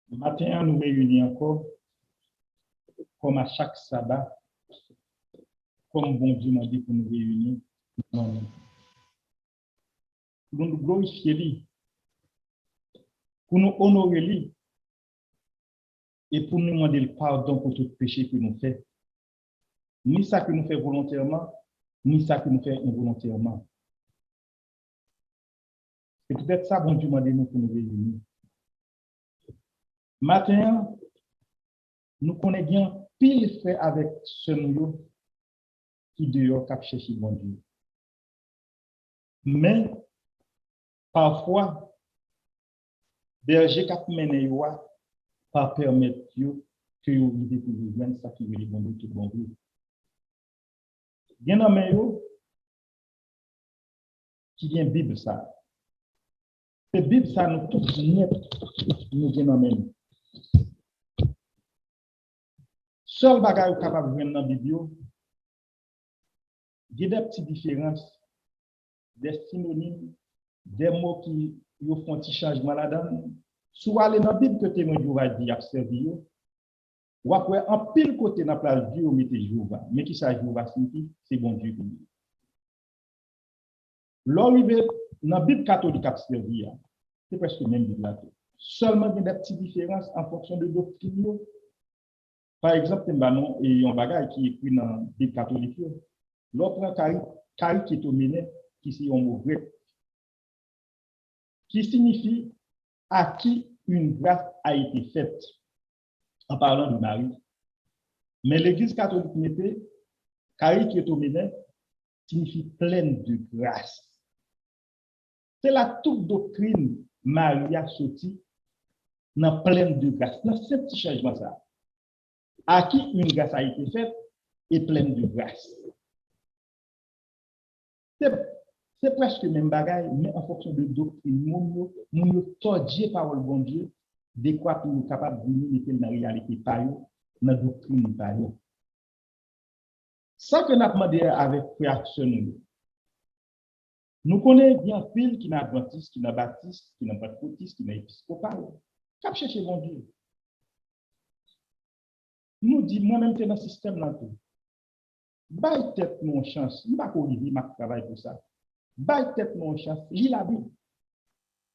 Le matin, nous réunissons encore, comme à chaque sabbat, comme bon Dieu m'a dit pour nous réunir, pour nous glorifier lui, pour nous honorer lui, et pour nous demander le pardon pour tout péché que nous faisons. Ni ça que nous faisons volontairement, ni ça que nous faisons involontairement. C'est peut-être ça, bon Dieu m'a dit nous pour nous réunir. Matin, nous connaissons bien pile fait avec ce nous qui dehors cap chercher bon Dieu. Mais parfois, berger cap mené pas permettre que vous découvrez ça qui veut bon Dieu tout bon Dieu. Bien dans mes qui vient Bible ça. C'est Bible ça nous tous net nous bien dans mes. Seul bagage capable de dans Bible, il y a des petites différences, des synonymes, des mots qui font un petit changement là-dedans. Soit aller dans la Bible que témoin va dire observer, ou après en pile côté dans la place Dieu mettez Jéhovah, mais qui ça Jéhovah signifie, c'est bon Dieu. L'arrivée dans la Bible catholique observer, c'est presque même Bible là. Seulement il y a des petites différences en fonction de doctrine. Par exemple, il y a un bagage qui est écrit dans la Bible catholique. L'autre carikétomene, qui est un mot grec, qui signifie à qui une grâce a été faite, en parlant de Marie. Mais l'Église catholique mettait carikétomene signifie pleine de grâce. C'est la toute doctrine Maria sorti dans pleine de grâce. Dans ce petit changement ça. À qui une grâce a été faite et pleine de grâce. C'est presque le même bagage, mais en fonction de doctrine, nous tordions parole bon Dieu, de quoi nous sommes capables de mettre dans la réalité, dans la doctrine. Ça que nous avons demandé avec création, nous connaissons bien pile qui n'est adventiste, qui n'est baptiste, qui n'est pas pentecôtiste, qui n'est épiscopal. Cap chercher bon Dieu. Nous dit moi-même que dans le système là tout. Baille tête mon chance, il va pas Olivier m'a travail pour ça. Baille tête mon chance, lis la Bible.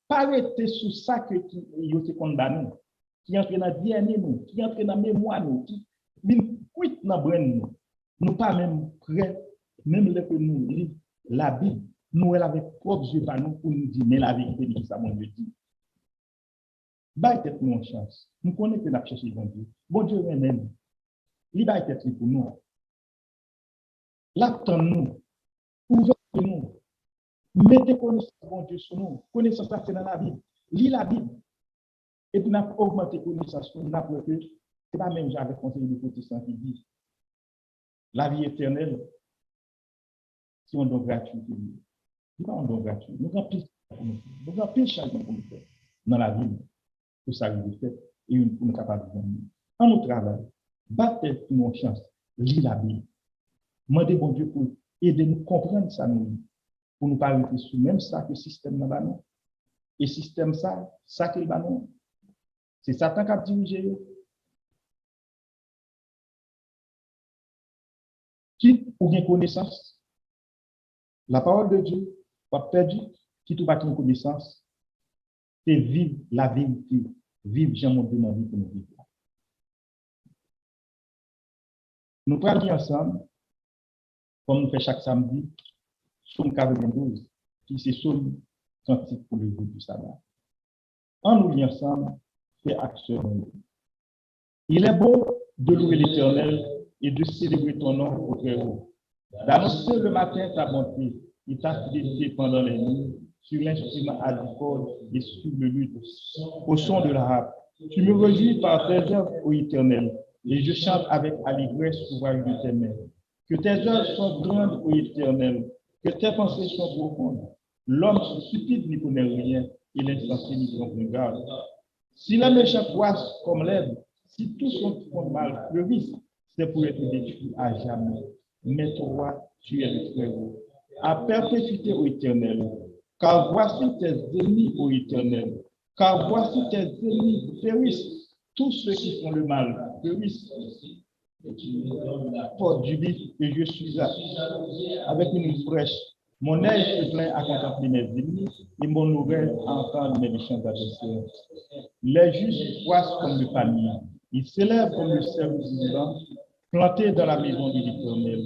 Pas rester sous ça que yo te condamné, qui entre dans DNA nous, qui entre dans mémoire nous, qui quitte dans brain nous. Nous pas même prêt, même le que nous lis la Bible, nous elle avec propres yeux par nous pour nous dire mais la vérité de ça mon Dieu dit. Baille tête mon chance. Nous connaissons que nous chercher bon Dieu. Bon Dieu même. Il baille tête pour nous. L'attends-nous, ouvrez-nous, mettez connaissance bon Dieu sur nous, connaissance là c'est dans la Bible, lis la Bible, et puis nous augmenter connaissance, nous avons que c'est pas même j'avais conseillé de protestant qui dit la vie éternelle, c'est un don gratuit. C'est pas un don gratuit. Nous avons pile changement pour nous faire dans la vie, pour ça nous fait, et pour nous capables de vivre. En nous travail, battez nos chances, lis la Bible. Demandez bon Dieu pour aider nous comprendre ça nous pour nous pas rester sous même ça que le système n'a pas nous et système ça qu'il va nous c'est Satan qui a dirigé qui pour une connaissance la parole de Dieu pas perdu qui tout pas une connaissance c'est vivre la vérité vivre jamais dans vie pour nous vivre nous parlons ensemble comme nous faisons chaque samedi, Psaume 92, qui c'est Psaume cantique pour le jour du sabbat. En nous liant ensemble, c'est action. Il est beau de louer l'Éternel et de célébrer ton nom au très haut. D'annoncer le matin ta bonté et ta fidélité pendant les nuits, sur l'instrument à du corps et sur le luth, au son de la harpe. Tu me réjouis par tes œuvres, ô Éternel, et je chante avec allégresse l'ouvrage de tes mains. Que tes œuvres soient grandes, ô Éternel, que tes pensées soient profondes. L'homme stupide n'y connaît rien, et l'insensé n'y prend garde. Si la méchante croisse comme l'herbe, si tout son mal fleurisse, c'est pour être détruit à jamais. mais toi, tu es le Très-Haut. À perpétuité, ô Éternel, car voici tes ennemis, ô Éternel, car voici tes ennemis périssent, tous ceux qui font le mal périssent. Porte du vif, et je suis là, avec une fraîche. Mon œil se plaint à contempler mes ennemis, et mon oreille à entendre mes méchants adversaires. Les justes croissent comme le palmier, ils s'élèvent comme le cerf du Liban, plantés dans la maison de l'Éternel.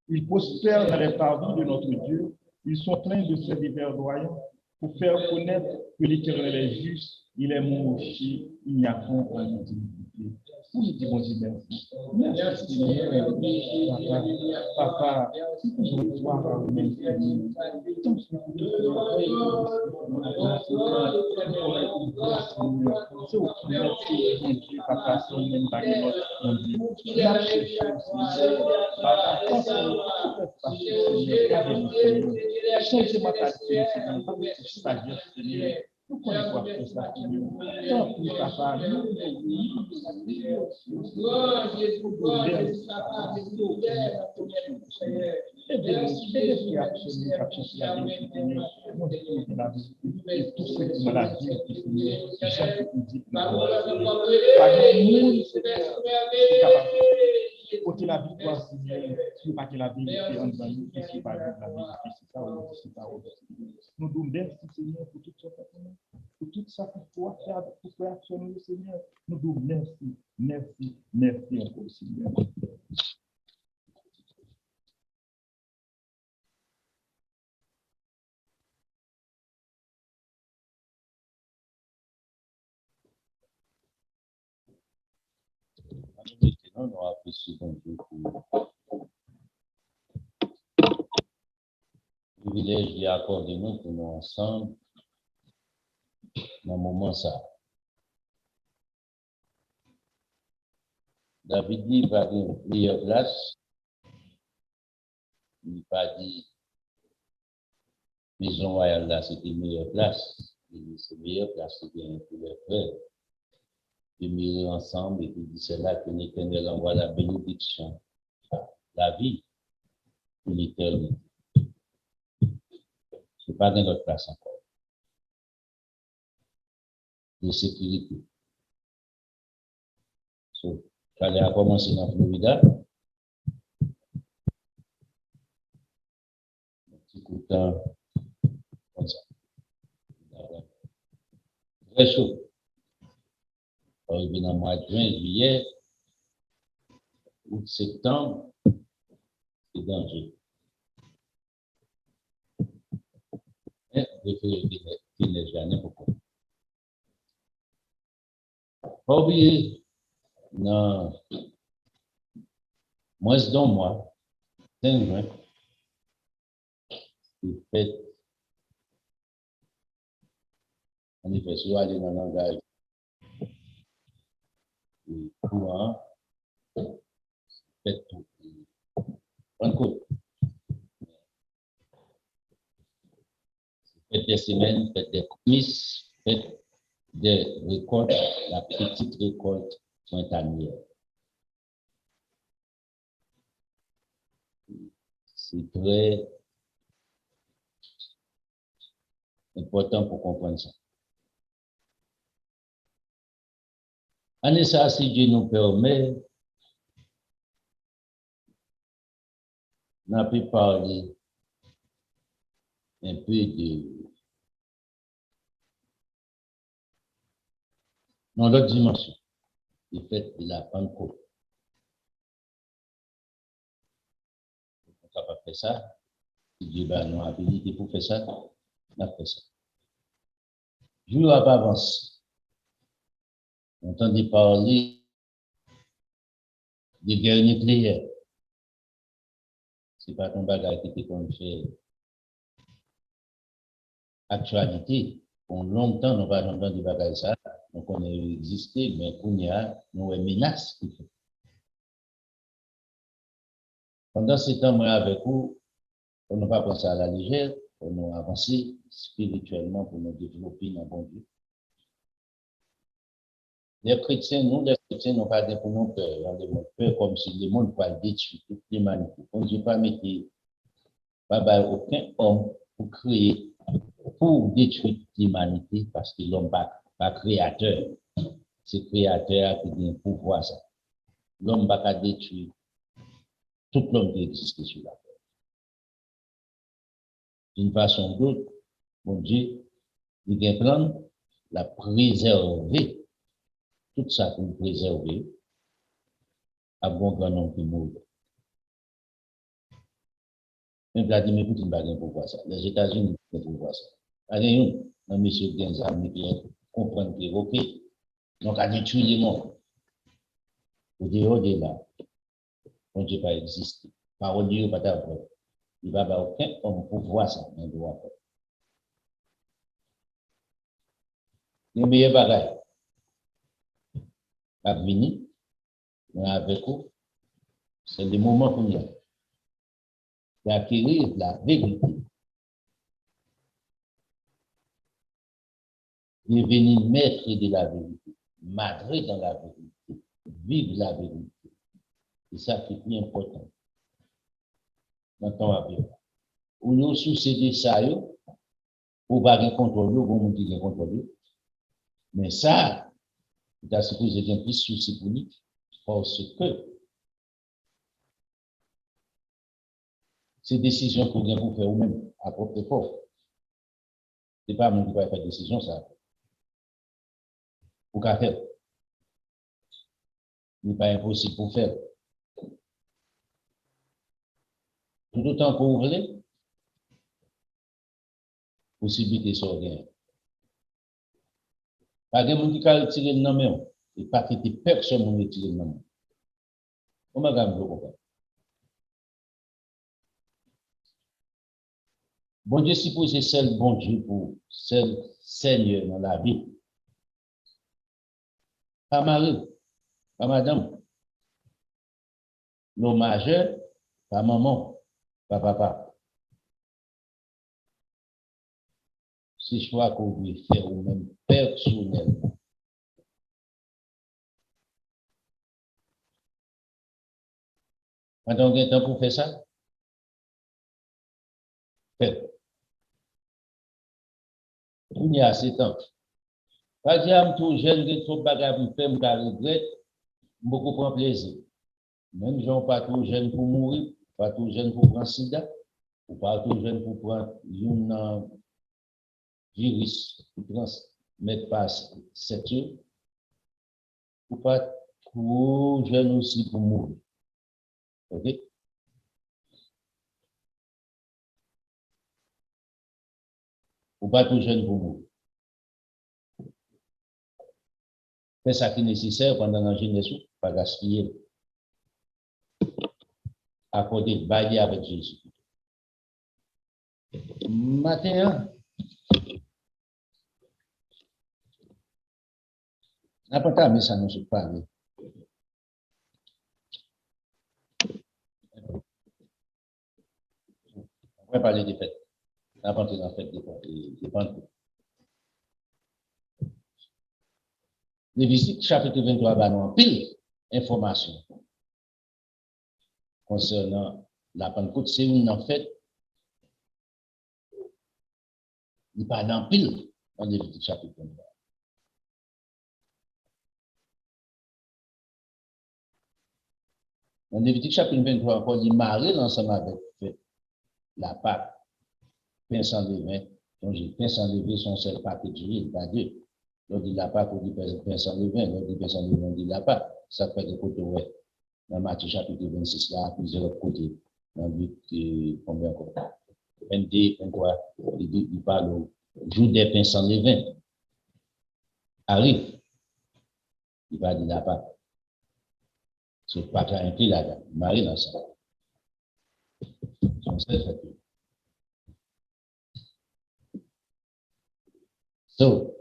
Ils prospèrent dans les parvis de notre Dieu. Ils sont pleins de ses verdoyants pour faire connaître que l'Éternel est juste. Il est mon rocher. Il n'y a point à l'utilité. Oui, dis bon Dieu, merci. Merci, Seigneur. Papa, gloire, merci. C'est au merci, mon Dieu, papa, c'est au même baguette, mon Dieu. La chercher, Seigneur. Papa, quand c'est change-moi ta Seigneur, sagesse, Seigneur. Nous connaissons pas ça, Seigneur. Tant pis, papa, côté la victoire, Seigneur, si pas que la vérité en nous, qui n'est pas la vérité, c'est ça, c'est pas nous nous merci, Seigneur, pour tout ça, pour tout ça pour toi faire, pour faire actionner le Seigneur. Nous nous merci, merci, merci encore, Seigneur. Maintenant, nous apprécions bon Dieu pour le privilège d'y accorder nous pour nous ensemble dans le moment ça. David dit qu'il va dire une meilleure place. Il n'a pas dit maison royale là, c'était une meilleure place. Il dit c'est meilleure place, c'est bien pour les frères. Demeurer ensemble et puis dit c'est là que l'Éternel envoie la bénédiction, la vie pour l'éternité. Ce n'est pas dans notre place encore. De sécurité. So, il fallait commencer dans Florida. Un petit coup de temps comme ça. Très chaud. Arrivé dans le mois de juin, juillet, août, septembre, c'est dangereux. Mais il faut qu'il neige à n'importe quoi. Pas oublier, non, moins d'un mois, 5 juin, il fait, en effet, soit aller dans le langage courant, fait tout. Encore. Faites des semaines, faites des comices, faites des récoltes, la petite récolte printanière. C'est très important pour comprendre ça. Année ça, si Dieu nous permet, on a pu parler un peu dans l'autre dimension, le fait de la Pentecôte. On n'a pas fait ça. Si Dieu va nous habiliter pour faire ça, on a fait ça. Je ne vais pas avancer. On entendait parler de guerre nucléaire. Ce n'est pas ton bagage qui était comme fait actualité. Pour longtemps, nous n'avons pas entendu bagage ça. Donc, on a existé, mais qu'on y a, nous avons menace qui fait. Pendant ce temps, moi, avec vous, on n'a pas pensé à la légère, on a avancé spirituellement pour nous développer dans bon Dieu. Les chrétiens, nous, les chrétiens, n'ont pas pour nous peur. On a peur comme si le monde pourrait détruire toute l'humanité. On ne dit pas mettre pas aucun homme pour créer, pour détruire l'humanité, parce que l'homme n'est pas créateur. C'est créateur qui a un pouvoir. L'homme ne va pas détruire tout l'homme qui existe sur la terre. D'une façon ou d'autre, mon Dieu, il a un plan, la préserver. Tout ça pour préserver, à bon grand nombre qui mourent. Même Vladimir Poutine n'a pas pour voir ça. Les États-Unis n'ont pas pour voir ça. Allez, un monsieur Genzam qui comprend que, OK, donc à détruire les mondes. Au dehors de là, on ne peut pas exister. Par Dieu, pas d'avoir. Il va pas aucun homme pour voir ça, mais doit faire. Les meilleurs bagages, à venir, avec vous, c'est le moment pour nous d'acquérir la vérité, devenir maître de la vérité, madrer dans la vérité, vivre la vérité. C'est ça qui est plus important dans ton avenir. Ou nous soucier de ça, ou pas de contrôle, ou on dit de contrôle. Mais ça, tu as supposé bien plus souci pour lui, parce que ces décisions qu'on vient pour faire vous-même, à propre force. Ce n'est pas moi qui va faire décision, ça. Pour qu'à faire. Ce n'est pas impossible pour faire. Tout autant que vous voulez, possibilité sur rien. Pas de monde qui a tiré le nom, et pas que personne ne tiré le nom. Comment vous comprenez? Bon Dieu suppose c'est seul bon Dieu pour seul Seigneur dans la vie. Pas mari, pas madame. L'homme majeur, pas maman, pas papa. C'est choix qu'on veut faire ou même personnellement. Quand on a temps pour faire ça, faites. Il y a assez de temps. Pas dire tout jeune, que trop bagarre pour faire, je regrette, beaucoup prend plaisir. Même gens pas trop jeune pour mourir, pas trop jeune pour prendre sida, ou pas trop jeune pour prendre un virus qui transmet pas cette chose, ou pas trop jeune aussi pour mourir. OK? Ou pas trop jeune pour mourir. C'est ça qui est nécessaire pendant la jeunesse, pas gaspiller. Accorder, bailler avec Jésus. Matin, n'importe quoi, mais ça ne se parle. On va parler des fêtes. N'importe quoi, fête des Pentecôtes. Lévitique chapitre 23 va nous en pile information concernant la Pentecôte. C'est une en fait, il parle en pile dans Lévitique chapitre 23. Dans Lévitique chapitre 23, encore, il marie l'ensemble avec la Pâque, pain sans levain, donc pain sans levain, son seul Pâque et d'huile, pas deux. L'on dit la Pâque, on dit pain sans levain, l'on dit pain sans levain, on dit la Pâque. Ça fait des côtés, ouais. Dans Matthieu chapitre 26, là, plusieurs côtés. Dans le combien encore? 22, 23, il parle au jour des pains sans levain. Arrive, il va dire la Pâque. Ce Pâque là inclus là-dedans. Marie dans ça. Son seul fait. So,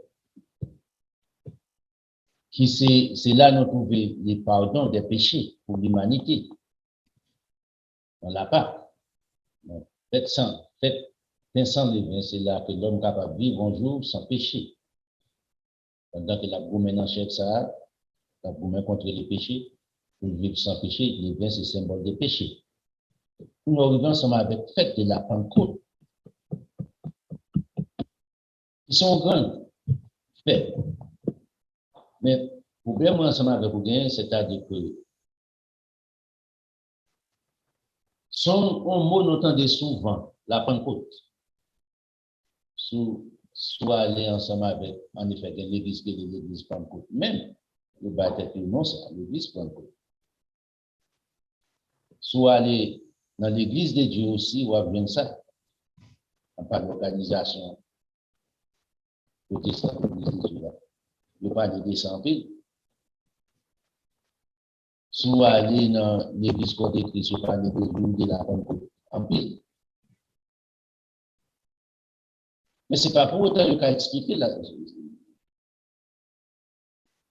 c'est là nous trouvons les pardons des péchés pour l'humanité. On l'a pas. Faites sans levain, c'est là que l'homme est capable de vivre un jour sans péché. Pendant que la gourmet dans chèque ça, pour même contre les péchés, pour vivre sans péché, les vins, c'est symbole de péché. Nous arrivons ensemble avec fête de la Pentecôte. Ils sont grandes fêtes. Mais le problème ensemble avec vous, c'est-à-dire que son mot nous entendait souvent, la Pentecôte. Soit aller ensemble avec, en effet, l'église qui est l'église Pentecôte. Même, le baptême, non, c'est l'église Pentecôte. Soit aller dans l'église de Dieu aussi, ou à bien ça, en pas d'organisation protestante, l'église de Dieu là. Ne pas de descendre. Soit aller dans l'église côté Christ, ou pas de la Pentecôte en pile. Mais ce n'est pas pour autant qu'il a expliqué là,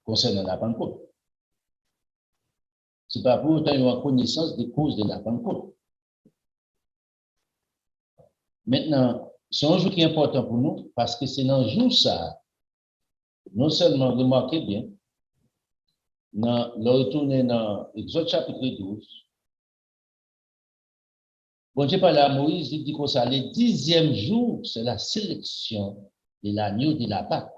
concernant la Pentecôte. Ce n'est pas pour autant qu'il a connaissance des causes de la Pentecôte. Maintenant, c'est un jour qui est important pour nous parce que c'est dans le jour ça, non seulement remarquez bien, le retourner dans Exode chapitre 12, bon Dieu parle à Moïse, il dit que ça, le 10e jour, c'est la sélection de l'agneau de la Pâque.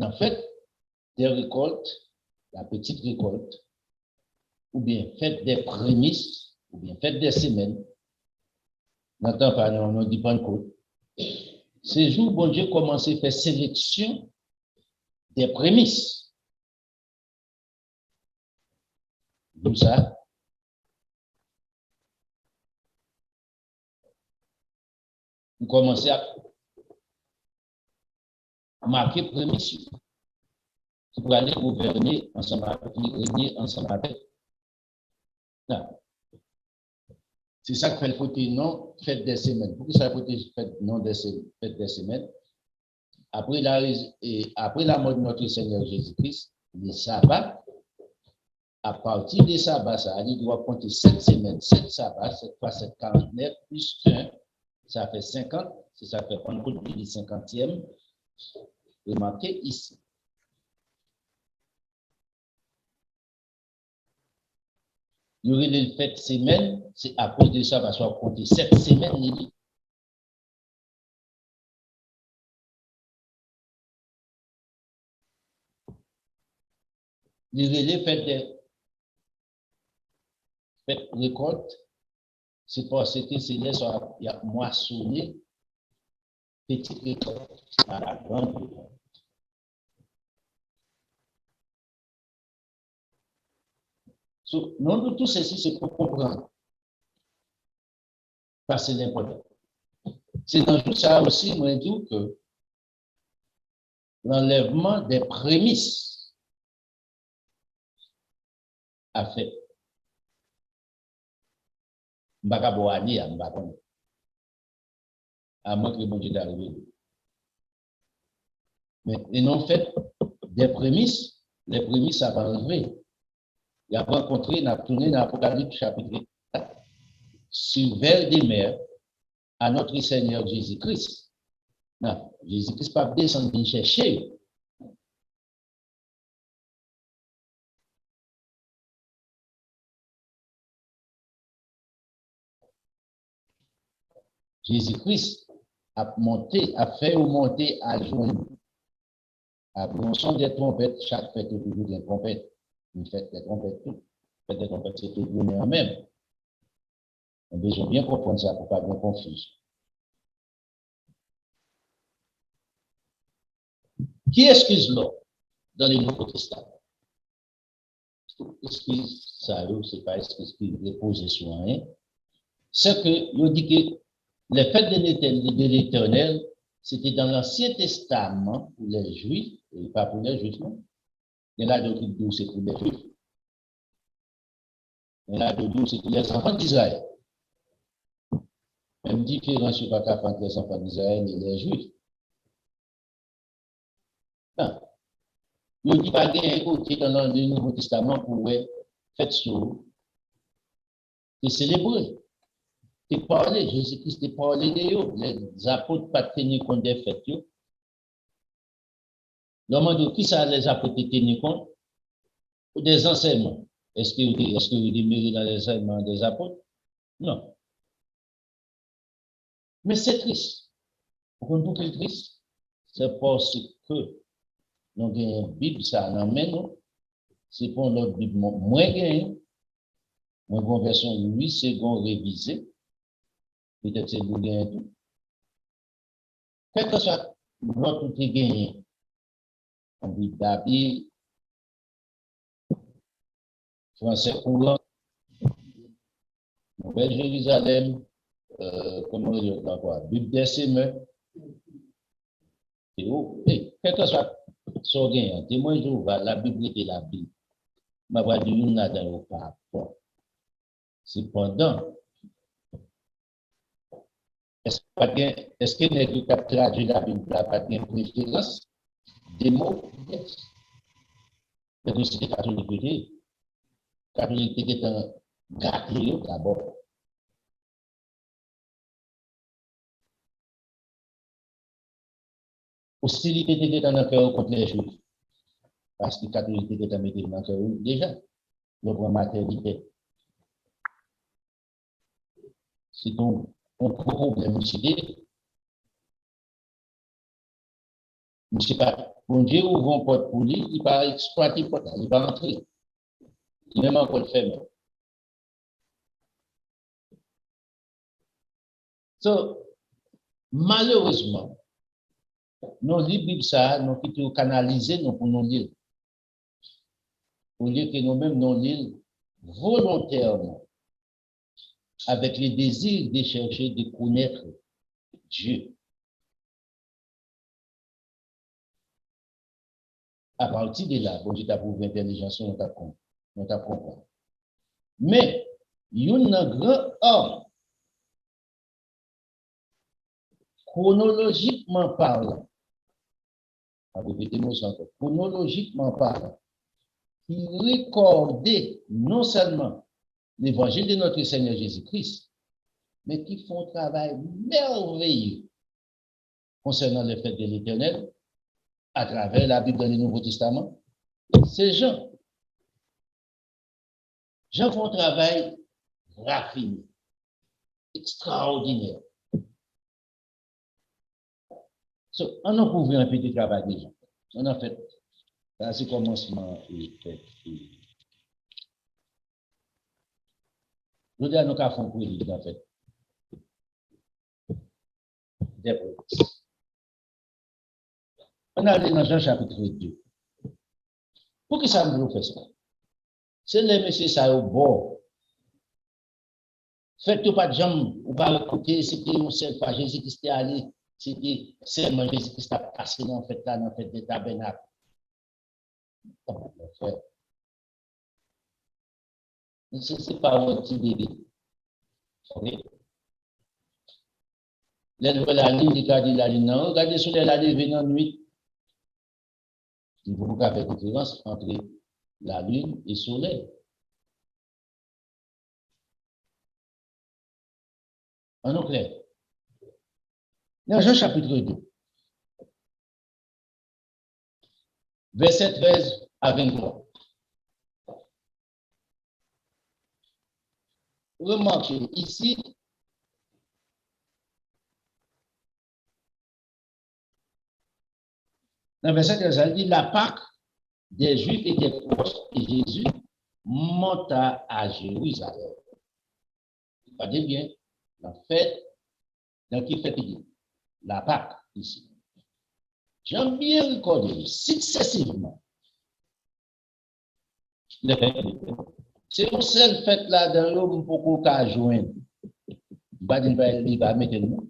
En fait, des récoltes, la petite récolte, ou bien faites des prémices, ou bien faites des semaines, n'entend pas, on dit Pentecôte. Ces jours, bon Dieu commence à faire sélection des prémices. D'où ça? Vous commencez à marquer prémices. Pour aller gouverner ensemble avec, régner ensemble avec. C'est ça que fait le côté non, fête des semaines. Pourquoi ça fait fête non des fête des semaines? Après la mort de notre Seigneur Jésus-Christ, le sabbat, à partir des sabbats, ça, il doit compter 7 semaines, 7 sabbats, 7 fois 7, 49, plus 1, ça fait 50, c'est ça fait Pentecôte du 50e, remarquez ici. Il y aurait le fait semaine, c'est à cause de ça, parce qu'on compter 7 semaines. Les relais fait récolte, c'est parce que c'est là qu'il y a moissonné petite récolte à la grande récolte. Non de tout ceci, c'est pour comprendre. Parce que c'est l'important. C'est dans tout ça aussi, moi, je dis que l'enlèvement des prémices a fait. Mbakaboani, à Mbakon. À moins que le bon Dieu d'arriver. Mais ils n'ont fait des prémices, les prémices, ça va enlever. Il a rencontré, il a tourné dans l'Apocalypse chapitre 4, sur vers des mers, à notre Seigneur Jésus-Christ. Non, Jésus-Christ pas descendre venir chercher. Jésus-Christ a monté, a fait monter à jour. À bon son des trompettes, chaque fête est toujours des trompettes. Une fête des trompettes, tout. Fête des trompettes, c'est tout le en même. On a besoin bien comprendre ça pour pas bien confus. Qui excuse l'homme dans le Nouveau Testament? Excuse ça, c'est pas excuse qui repose sur rien. C'est que, il dit que les fêtes de l'Éternel, c'était dans l'Ancien Testament pour les Juifs, et pas pour les Juifs, non. Il y en a d'autres qui disent c'est pour les Juifs. Il y en a d'autres qui disent c'est pour les enfants d'Israël. Même différence sur pas entre les enfants d'Israël et les Juifs. Non. Il ne dit pas qu'il y a un côté dans le Nouveau Testament pour faire sur et célébrer. Et parler, Jésus-Christ est parlé de eux. Les apôtres pas tenir compte des faits. Demande qui ça les apôtres tenir compte? Ou des enseignements. Est-ce que vous demeurez dans les enseignements des apôtres? Non. Mais c'est triste. Pourquoi c'est triste? C'est parce que nous avons une Bible, ça nous c'est pour notre Bible moins gain, moins version 8 secondes révisée. Peut-être c'est vous gagnez tout. Quel que soit notre outil gagné, on dit David, français courant, Nouvelle Jérusalem, comment dire quoi, Bible des Semeurs, et quel que soit son gain, témoin Jéhovah, la Bible était la Bible. Ma voix du n'a dans le rapport. Cependant, est-ce que n'est pas traduit la Bible n'a pas de préférence des mots? Mais c'était catholique. Catholique était un gâté d'abord. Hostilité était dans le cœur contre les Juifs. Parce que catholique était dans le cœur déjà. Le point maternité. C'est un problème ici. Je ne sais pas, bon Dieu ouvre un porte pour lui, il va exploiter le porte, il va entrer. Il même encore le fait. So, malheureusement, nos livres, ça, nous plutôt canaliser pour nous lire. Au lieu que nous-mêmes nous lire volontairement, avec le désir de chercher, de connaître Dieu. À partir de là, bon Dieu t'a prouvé l'intelligence, nous t'a compris. Mais, il y a un grand homme, chronologiquement parlant, chronologiquement parlant, qui recordait non seulement l'évangile de notre Seigneur Jésus-Christ, mais qui font un travail merveilleux concernant les fêtes de l'Éternel à travers la Bible dans le Nouveau Testament. C'est Jean. Jean fait un travail raffiné, extraordinaire. So, on a prouvé un petit travail déjà. On a fait, dans ce commencement, je dis à nous qu'à faire pour lui, en fait. Des promesses. On a allé dans Jean chapitre 2. Pour qui ça nous fait ça? C'est les messieurs ça au bord. Faites pas de jambes, ou pas écouter, c'était un seul pas Jésus-Christ est allé, c'était seulement Jésus-Christ a passé dans fait là, dans fait des tabernacles. C'est pas un petit bébé. Ok? La ligne, il a dit la ligne, non, regardez sur la levée dans la nuit. Il faut faire une différence entre la lune et le soleil. En clair. Dans Jean chapitre 2, verset 13 à 23. Remarquez ici, dans verset 13, elle dit la Pâque des Juifs était proche et Jésus monta à Jérusalem. Regardez bien, la fête, dans qui fait il la Pâque ici. J'aime bien recorder successivement les fêtes. C'est une seule fête là dans l'homme pour qu'on puisse joindre. Il va mettre le nom.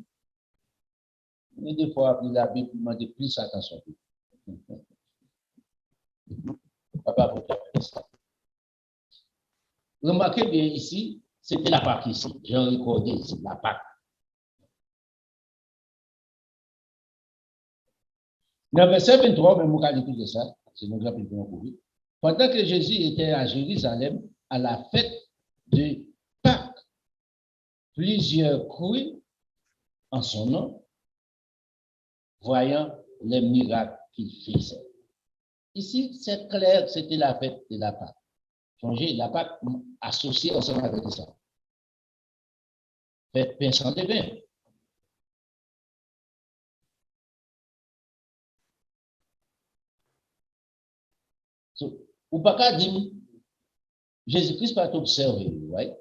Mais des fois, la Bible demande plus attention. Papa, pour faire ça. Remarquez bien ici, c'était la Pâque ici. J'ai recordé ici, la Pâque. Dans le verset 23, même on a dit tout ça, c'est notre rapidement couru. Pendant que Jésus était à Jérusalem, à la fête de Pâques, plusieurs crurent en son nom, voyant les miracles qu'il faisait. Ici, c'est clair, c'était la fête de la Pâque. Songez, la Pâque associée ensemble avec ça. Faites pain sans levain. Ou pas qu'à dire, Jésus-Christ pas observé, right?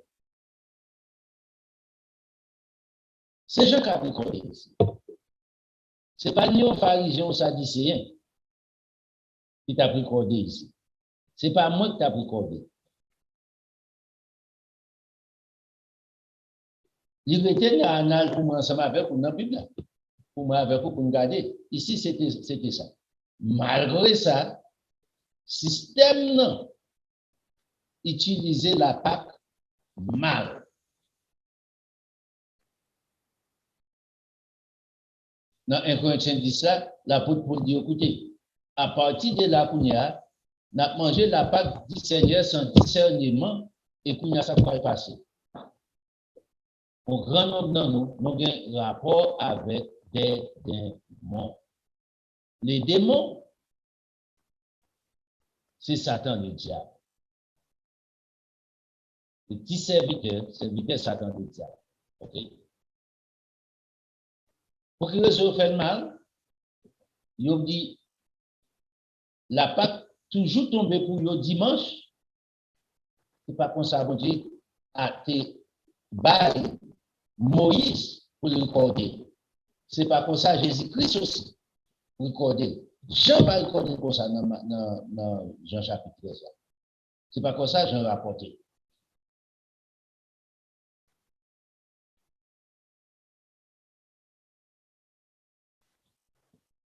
C'est Jean qui a recordé ici. Ce n'est pas ni aux pharisiens ou sadducéens qui t'a recordé ici. Ce n'est pas moi qui t'a recordé. Il était là en pour moi ensemble avec vous dans la Bible. Pour moi avec vous pour me garder. Ici, c'était ça. Malgré ça, système non utiliser la Pâque mal. Dans 1 Corinthiens 10, l'apôtre Paul dit, écoutez, à partir de là, on a mangé la Pâque du Seigneur sans discernement et qu'on a ça qui est passé. Au grand nombre de nous, nous avons un rapport avec des démons. Les démons, c'est Satan le diable. Le petit serviteur Satan le diable. OK? Pour qu'il se fait mal, il dit, la Pâque toujours tombée pour le dimanche, c'est pas comme ça, vous dites, à te bail Moïse pour le recorder. C'est pas comme ça, Jésus-Christ aussi, pour recorder. Jean va recorder comme ça dans Jean chapitre 13. C'est pas comme ça, Jean rapporté.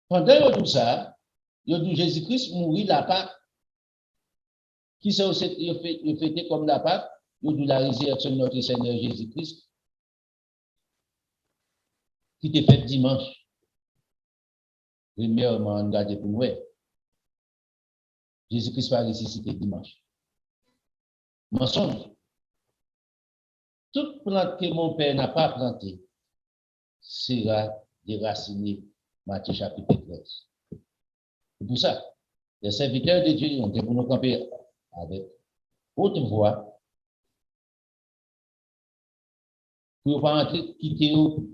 Pendant tout ça, Jésus-Christ mourit la Pâque. Qui s'est fêté comme la Pâque, il la résurrection de notre Seigneur Jésus-Christ, qui était fait dimanche. Premièrement, on regarde pour nous. Jésus-Christ va ressusciter dimanche. Mensonge. Toute plante que mon Père n'a pas plantée sera déracinée. Matthieu chapitre 13. C'est pour ça, les serviteurs de Dieu ont été pour nous camper avec haute voix pour ne pas entrer, quitter ou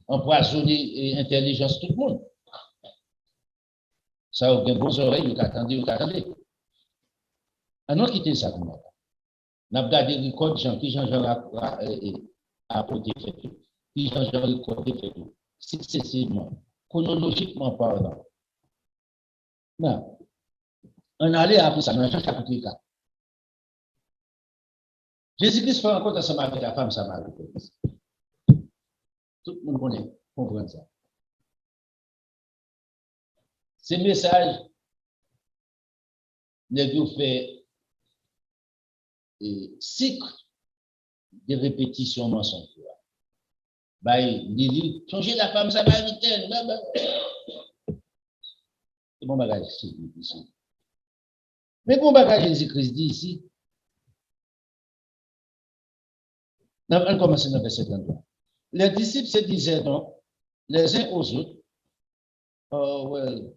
empoisonner l'intelligence de tout le monde. Ça a bien vos oreilles, vous attendez. Ah non, quittez ça comme ça. Nous avons gardé le code Jean, qui Jean a apporté fait tout, qui Jean a recordé fait tout, successivement, chronologiquement parlant. Non. On allait après ça, dans Jean chapitre 4. Jésus-Christ fait rencontre ensemble avec la femme samaritaine. Tout le monde comprend ça. Ces messages, nous fait cycle de répétition mensongère. Il changer la femme samaritaine. C'est bon bagage ici. Mais bon bagage Jésus-Christ dit ici. On commence dans le verset 33. Les disciples se disaient donc les uns aux autres, oh, well,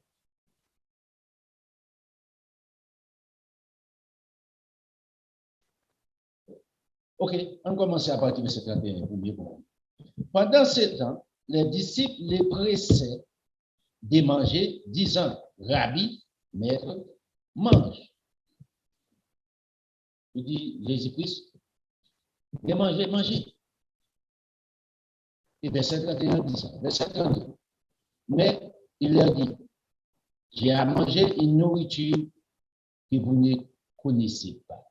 ok, on commence à partir de verset 31 pour mieux comprendre. Pendant ce temps, les disciples les pressaient de manger, disant, Rabbi, maître, mange. Il dit, Jésus-Christ, de manger. Et verset 31 dit ça, verset 32. Mais il leur dit, j'ai à manger une nourriture que vous ne connaissez pas.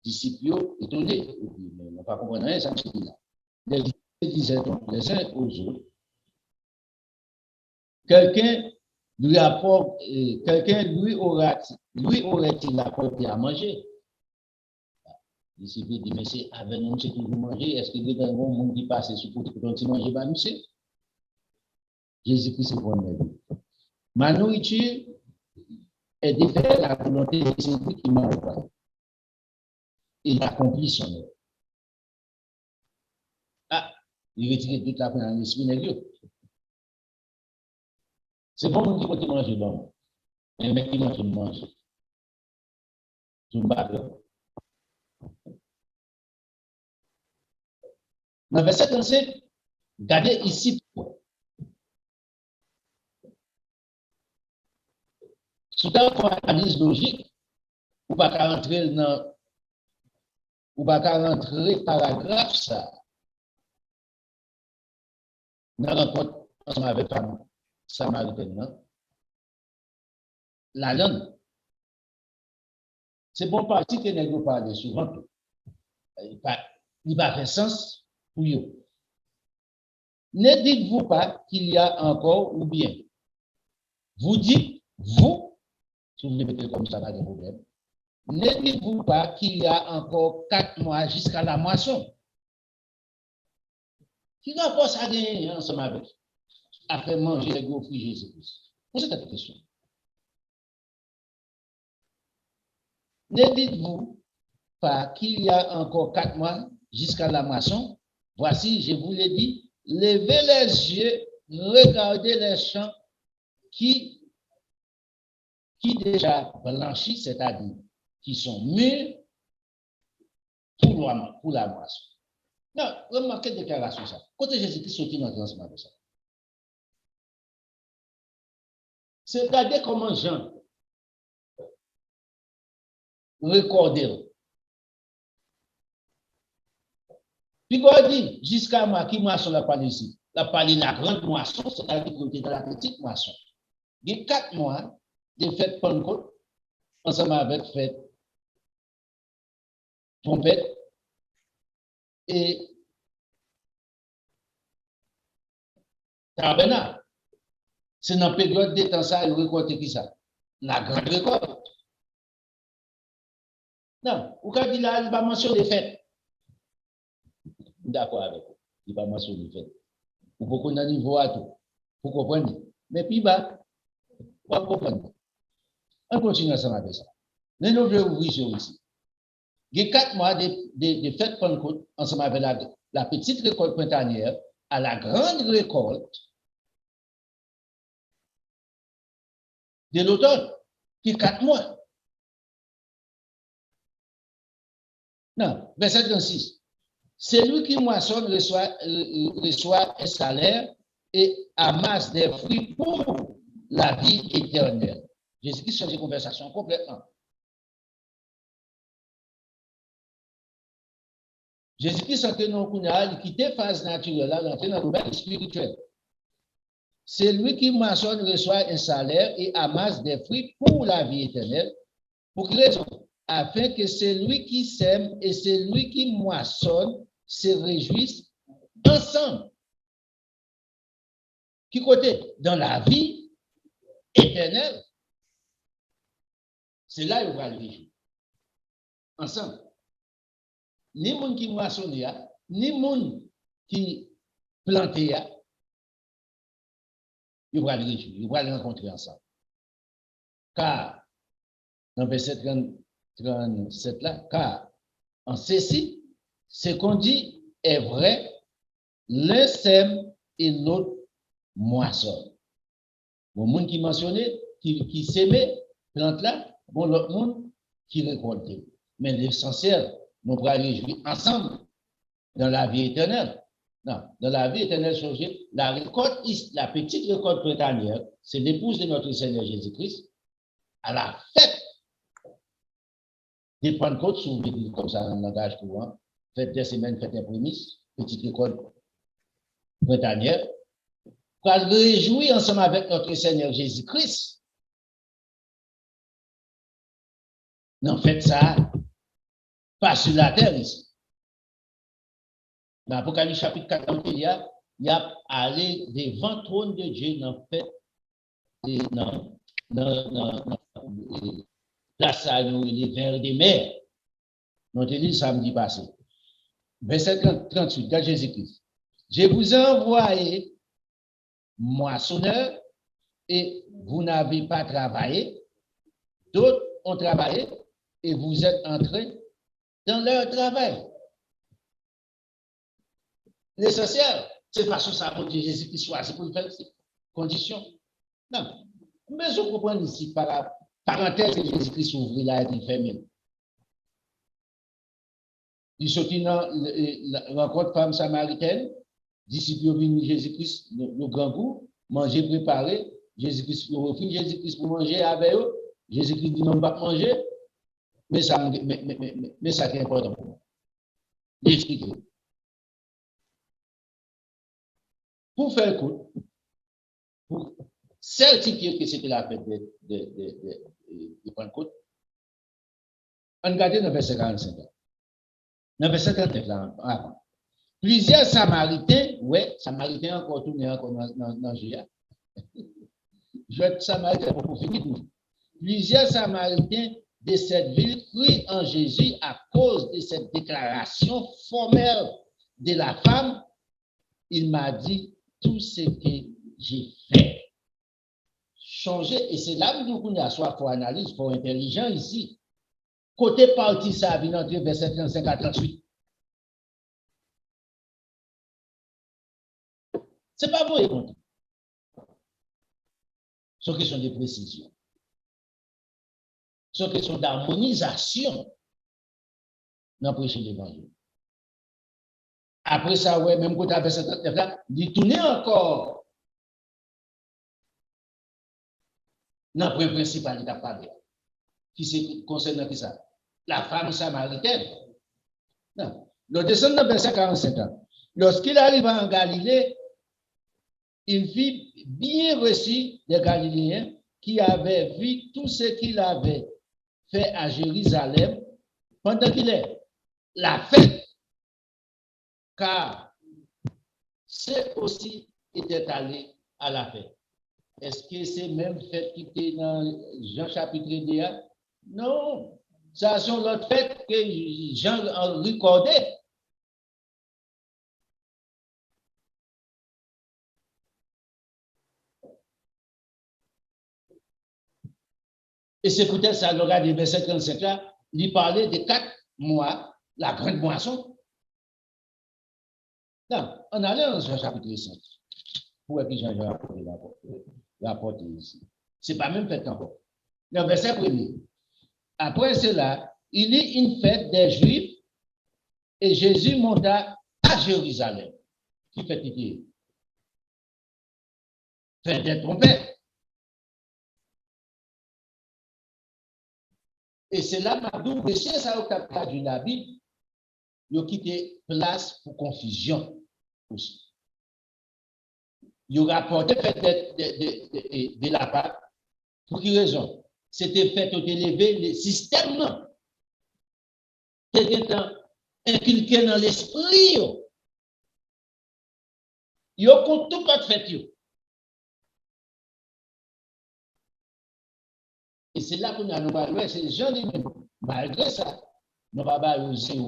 Disciples étonnés, mais on ne va pas comprendre rien, ça me dit là. Les disciples disaient donc les uns aux autres, quelqu'un lui aurait-il apporté à manger? Les disciples disent, mais c'est avec nous, c'est toujours manger. Est-ce qu'il y a un bon monde qui passe sur pour manger, bah, nous c'est. Jésus-Christ répondait. Ma nourriture est de faire la volonté de celui qui m'a envoyé il accomplit son œuvre. Ah, il retire toute la peine dans l'esprit négro. C'est bon qui peut manger l'homme, mais qui mange. Tout le monde. Dans verset 35, regardez ici. Sous une analyse logique, ou pas rentrer dans ou pas rentrer paragraphe ça. Dans la rencontre ensemble avec femme samaritaine, la langue. C'est bon parti que nous parlons souvent. Il va faire sens pour vous. Ne dites-vous pas qu'il y a encore, ou bien, vous dites, vous, si vous voulez mettre comme ça, pas de problème, ne dites-vous pas qu'il y a encore 4 mois jusqu'à la moisson. Qui rapport ça gagner ensemble avec, après manger les gros fruits Jésus-Christ? Posez cette question. Ne dites-vous pas qu'il y a encore 4 mois jusqu'à la moisson? Voici, je vous l'ai dit, levez les yeux, regardez les champs qui déjà blanchissent, c'est-à-dire qui sont mûrs pour la moisson. Non, remarquez la déclaration ça. Côté Jésus-Christ sorti dans le lancement de ça. C'est regarder comment Jean recorder. Puis quoi dit, jusqu'à moi, qui moisson la parlé ici? La parlé la grande moisson, c'est-à-dire qu'on était dans la petite moisson. Il y a 4 mois de fête Pentecôte, ensemble avec fête trompette et tabernacle. C'est dans la période de temps ça, il récolte qui ça? La grande récolte. Non, ou quand il a, il va mentionner les fêtes. D'accord avec vous. Il va mentionner les fêtes. Vous pouvez qu'on a niveau à tout. Vous comprenez? Mais puis, bah, vous comprenez. On continue ensemble avec ça. Mais nous voulons ouvrir sur ici. Il y a 4 mois de fête Pentecôte ensemble avec la petite récolte printanière à la grande récolte de l'automne, qui est 4 mois. Non, verset 36. Celui qui moissonne reçoit un salaire et amasse des fruits pour la vie éternelle. Jésus-Christ change de conversation complètement. Jésus-Christ entre dans le il quitte phase naturelle, rentre dans le domaine spirituel. Celui qui moissonne reçoit un salaire et amasse des fruits pour la vie éternelle. Pour quelle raison? Afin que celui qui sème et celui qui moissonne se réjouissent ensemble. Qui côté? Dans la vie éternelle. C'est là où on va le réjouir. Ensemble. Ni moun qui moissonne, ni moun qui plante, il va le réjouir, il va le rencontrer ensemble. Car, dans verset 37 là, car en ceci, ce qu'on dit est vrai, l'un sème et l'autre moissonne. Bon, monde qui mentionnait, qui s'aimait, plante là, bon, l'autre monde qui récolte. Mais l'essentiel, nous pourrons réjouir ensemble dans la vie éternelle. Non, dans la vie éternelle, la récolte, la petite récolte printanière, c'est l'épouse de notre Seigneur Jésus-Christ à la fête des Pentecôtes, souvent comme ça en langage courant, fête des semaines, fête des prémices, petite récolte printanière, pour réjouir ensemble avec notre Seigneur Jésus-Christ. Non, faites ça, pas sur la terre ici. Dans l'Apocalypse chapitre 4, il y a allé devant le trône de Dieu dans fait la salle où il est vers des mers. Notre église samedi passé. Verset 38, de Jésus-Christ. Je vous ai envoyé moissonneur et vous n'avez pas travaillé. D'autres ont travaillé et vous êtes entrés dans leur travail. L'essentiel, c'est façon ça pour Dieu Jésus-Christ choisit pour faire ces conditions. Non. Mais je comprends ici par la parenthèse que Jésus-Christ ouvrit là et fermé. Il sortit dans la rencontre femme samaritaine, disciples venus Jésus-Christ, le grand goût, manger préparé, Jésus-Christ refuse Jésus-Christ pour manger avec eux. Jésus-Christ dit non, pas manger, mais ça qui est important pour moi. D'expliquer. Pour faire court, pour certifier que c'était la fête de Pentecôte, on regarde dans le verset 45. Dans le verset 39, là, plusieurs Samaritains, ouais, Samaritains encore tourné encore dans Juillet. Je vais être Samaritain pour finir. Plusieurs Samaritains de cette ville crient en Jésus à cause de cette déclaration formelle de la femme. Il m'a dit tout ce que j'ai fait. Changer, et c'est là où nous avons soit pour analyse, pour intelligent ici. Côté parti, ça vient entre verset 35 à 38. Ce n'est pas vous écouter. C'est une question de précision. C'est une question d'harmonisation dans le prêcher l'évangile. Après ça, ouais, même quand tu as verset 39 là, il tourne encore dans le point principal de ta parole. Qui se concerne qui ça? La femme samaritaine. Non. Le descend dans verset 45 ans. Lorsqu'il arriva en Galilée, il vit bien reçu des Galiléens qui avaient vu tout ce qu'il avait fait à Jérusalem pendant qu'il est la fête, car c'est aussi était allé à la fête. Est-ce que c'est même fête qui était dans Jean chapitre 2? Non, ça sont l'autre fête que Jean a recordé. Et c'est peut-être ça, le gars du verset 35 là, il parlait de 4 mois, la grande moisson. Non, on allait dans Jean chapitre 5. Pour que Jean rapporte ici. Ce n'est pas même fait encore. Le verset 1er. Après cela, il y eut une fête des Juifs et Jésus monta à Jérusalem. Qui fait pitié? Fête des trompettes. Et c'est là, Madou, que c'est ça au traduit la Bible, il a quitté place pour confusion aussi. Il a rapporté fête de la Pâque. Pour quelle raison? C'était fait au élevé le système, non? C'était inculqué dans l'esprit. Il a compte tout pas fait. Et c'est là qu'on a nous parlé, c'est les gens lui-même. Malgré ça, nous va pas aussi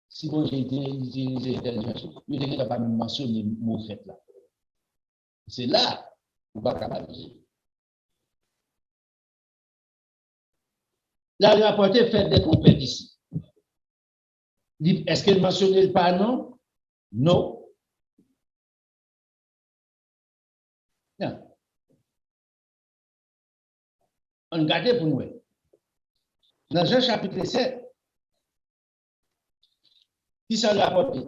si bon j'ai été intelligence, il ne pas même mentionner le mot fait là. C'est là où on va capabiliser. Là, il a rapporté fait des trompettes ici. Est-ce qu'il mentionnait le pas non? Non. Non. On regarde pour nous. Dans Jean chapitre 7, qui s'en rapporté?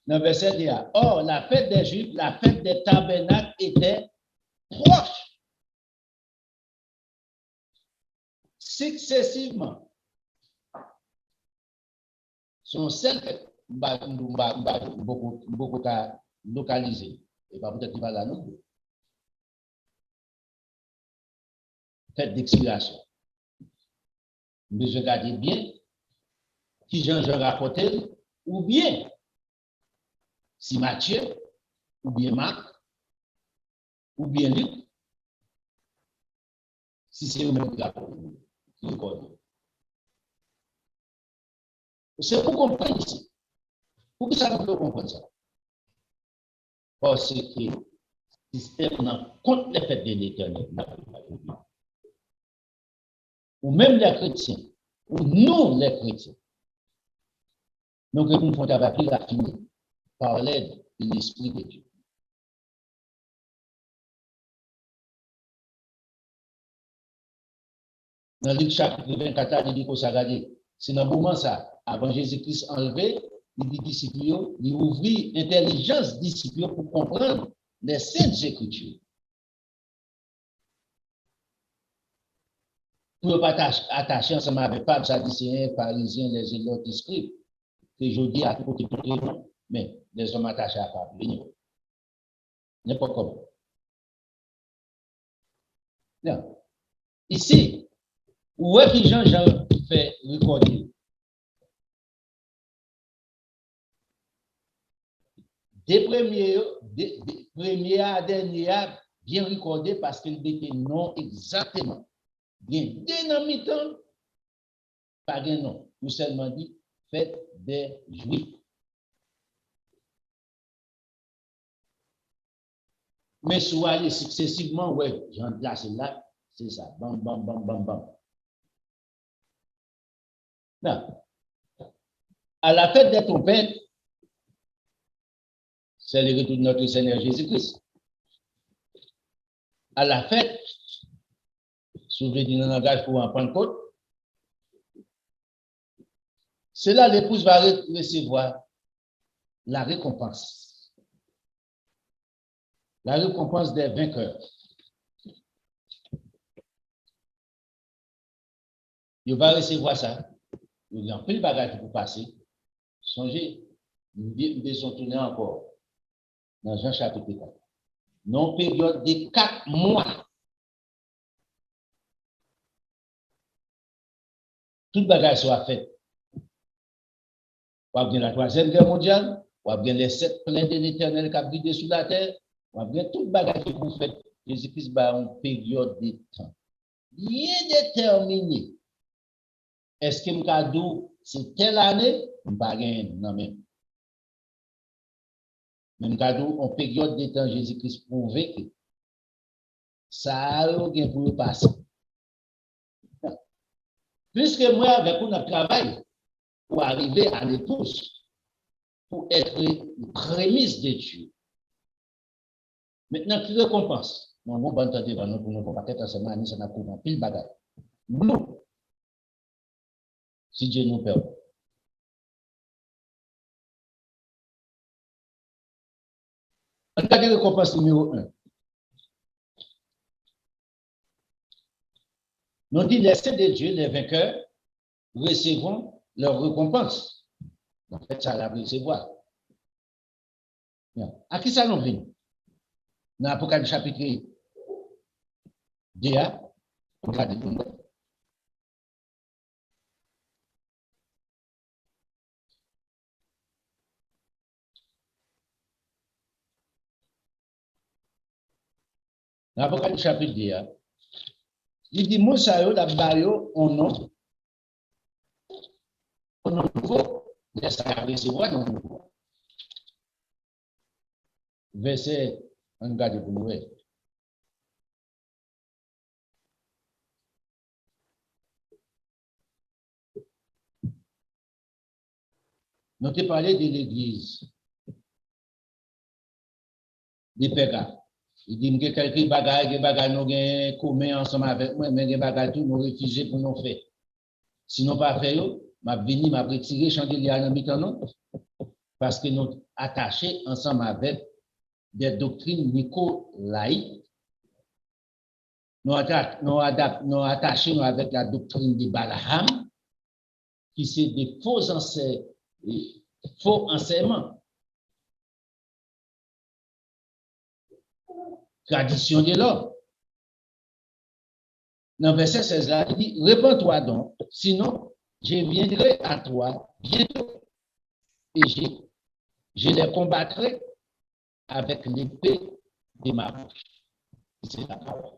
Dans le verset 1. Or, la fête des Juifs, la fête des tabernacles était proche. Successivement. Son seul fait, beaucoup localisé. Et pas peut-être qu'il va là non. Fête d'expiration. Mais je regarde bien qui Jean rapporté, ou bien si Matthieu, ou bien Marc, ou bien Luc, si c'est eux-mêmes qui rapportent. C'est pour comprendre ici. Pour que ça vous comprendre ça. Parce que le système n'a compte les fêtes de l'éternel. ou même les chrétiens, ou nous les chrétiens, nous devons faire un travail plus raffiné par l'aide de l'Esprit de Dieu. Dans Luc chapitre 24, il dit qu'on s'est regardé. C'est dans le moment ça, avant Jésus-Christ enlevé, il dit disciples, il ouvrit l'intelligence disciples pour comprendre les saintes écritures. Pour ne pas attacher ensemble avec Pape, Sadducéens, Pharisiens, les élotes, les scribes, que je dis à tout côté, mais les hommes attachés à Pape, n'est pas comme. Non. Ici, où est que Jean fait recorder? Des premiers à derniers, bien recordés parce qu'ils étaient non exactement. Bien, dès dans mi-temps, pas de nom, ou seulement dit, faites des Juifs. Mais soit aller successivement, ouais, j'en place là, c'est ça, bam, bam, bam, bam, bam. Non. À la fête des trompettes, c'est le retour de notre Seigneur Jésus-Christ. À la fête, souvenez d'un langage pour en Pentecôte, c'est là l'épouse va recevoir la récompense. La récompense des vainqueurs. Il va recevoir ça. Il y a un peu de bagages pour passer. Songez, nous devons tourner encore dans Jean chapitre 4. Non, période de 4 mois. Tout bagage soit fait. On va bien la Troisième Guerre mondiale, on va bien les 7 plaines de l'Éternel qui habitent sur la terre, on va bien tout bagage que vous faites. Jésus-Christ va une période de temps bien déterminée. Est-ce que nous c'est telle année? Pas non même. Même cadeau, en période de temps, Jésus-Christ prouvé que ça a rien pour le passer. Puisque moi, avec vous, notre travail pour arriver à l'épouse, pour être une prémisse de Dieu. Maintenant, qui récompense? Nous avons bon temps devant nous pour nous pas être ensemble, ça n'a pas pile bagage. Nous, si Dieu nous permet. Regardez la récompense numéro 1. Nous dit les saints de Dieu, les vainqueurs, recevront leur récompense. En fait, ça va recevoir. À qui ça nous vient? Dans l'Apocalypse chapitre 2, regardez pour nous. Dans l'Apocalypse chapitre 2, il dit, Moussa, la bayo, on nom nouveau, laisse à recevoir non nouveau. Verset, on regarde pour nous. Nous avons parlé de l'église de Péga. Il dit que quelques bagages nous avons commun ensemble avec moi, mais des bagages tout nous réfugiés pour nous faire. Sinon, pas faire, m'a venu, m'a retiré chandelier dans mi-temps, parce que nous attachés ensemble avec des doctrines nicolaïques. Nous attachés avec la doctrine de Balaam, qui c'est des faux enseignements. Tradition de l'homme. Dans le verset 16 là, il dit, réponds-toi donc, sinon je viendrai à toi bientôt et je les combattrai avec l'épée de ma bouche. C'est la parole.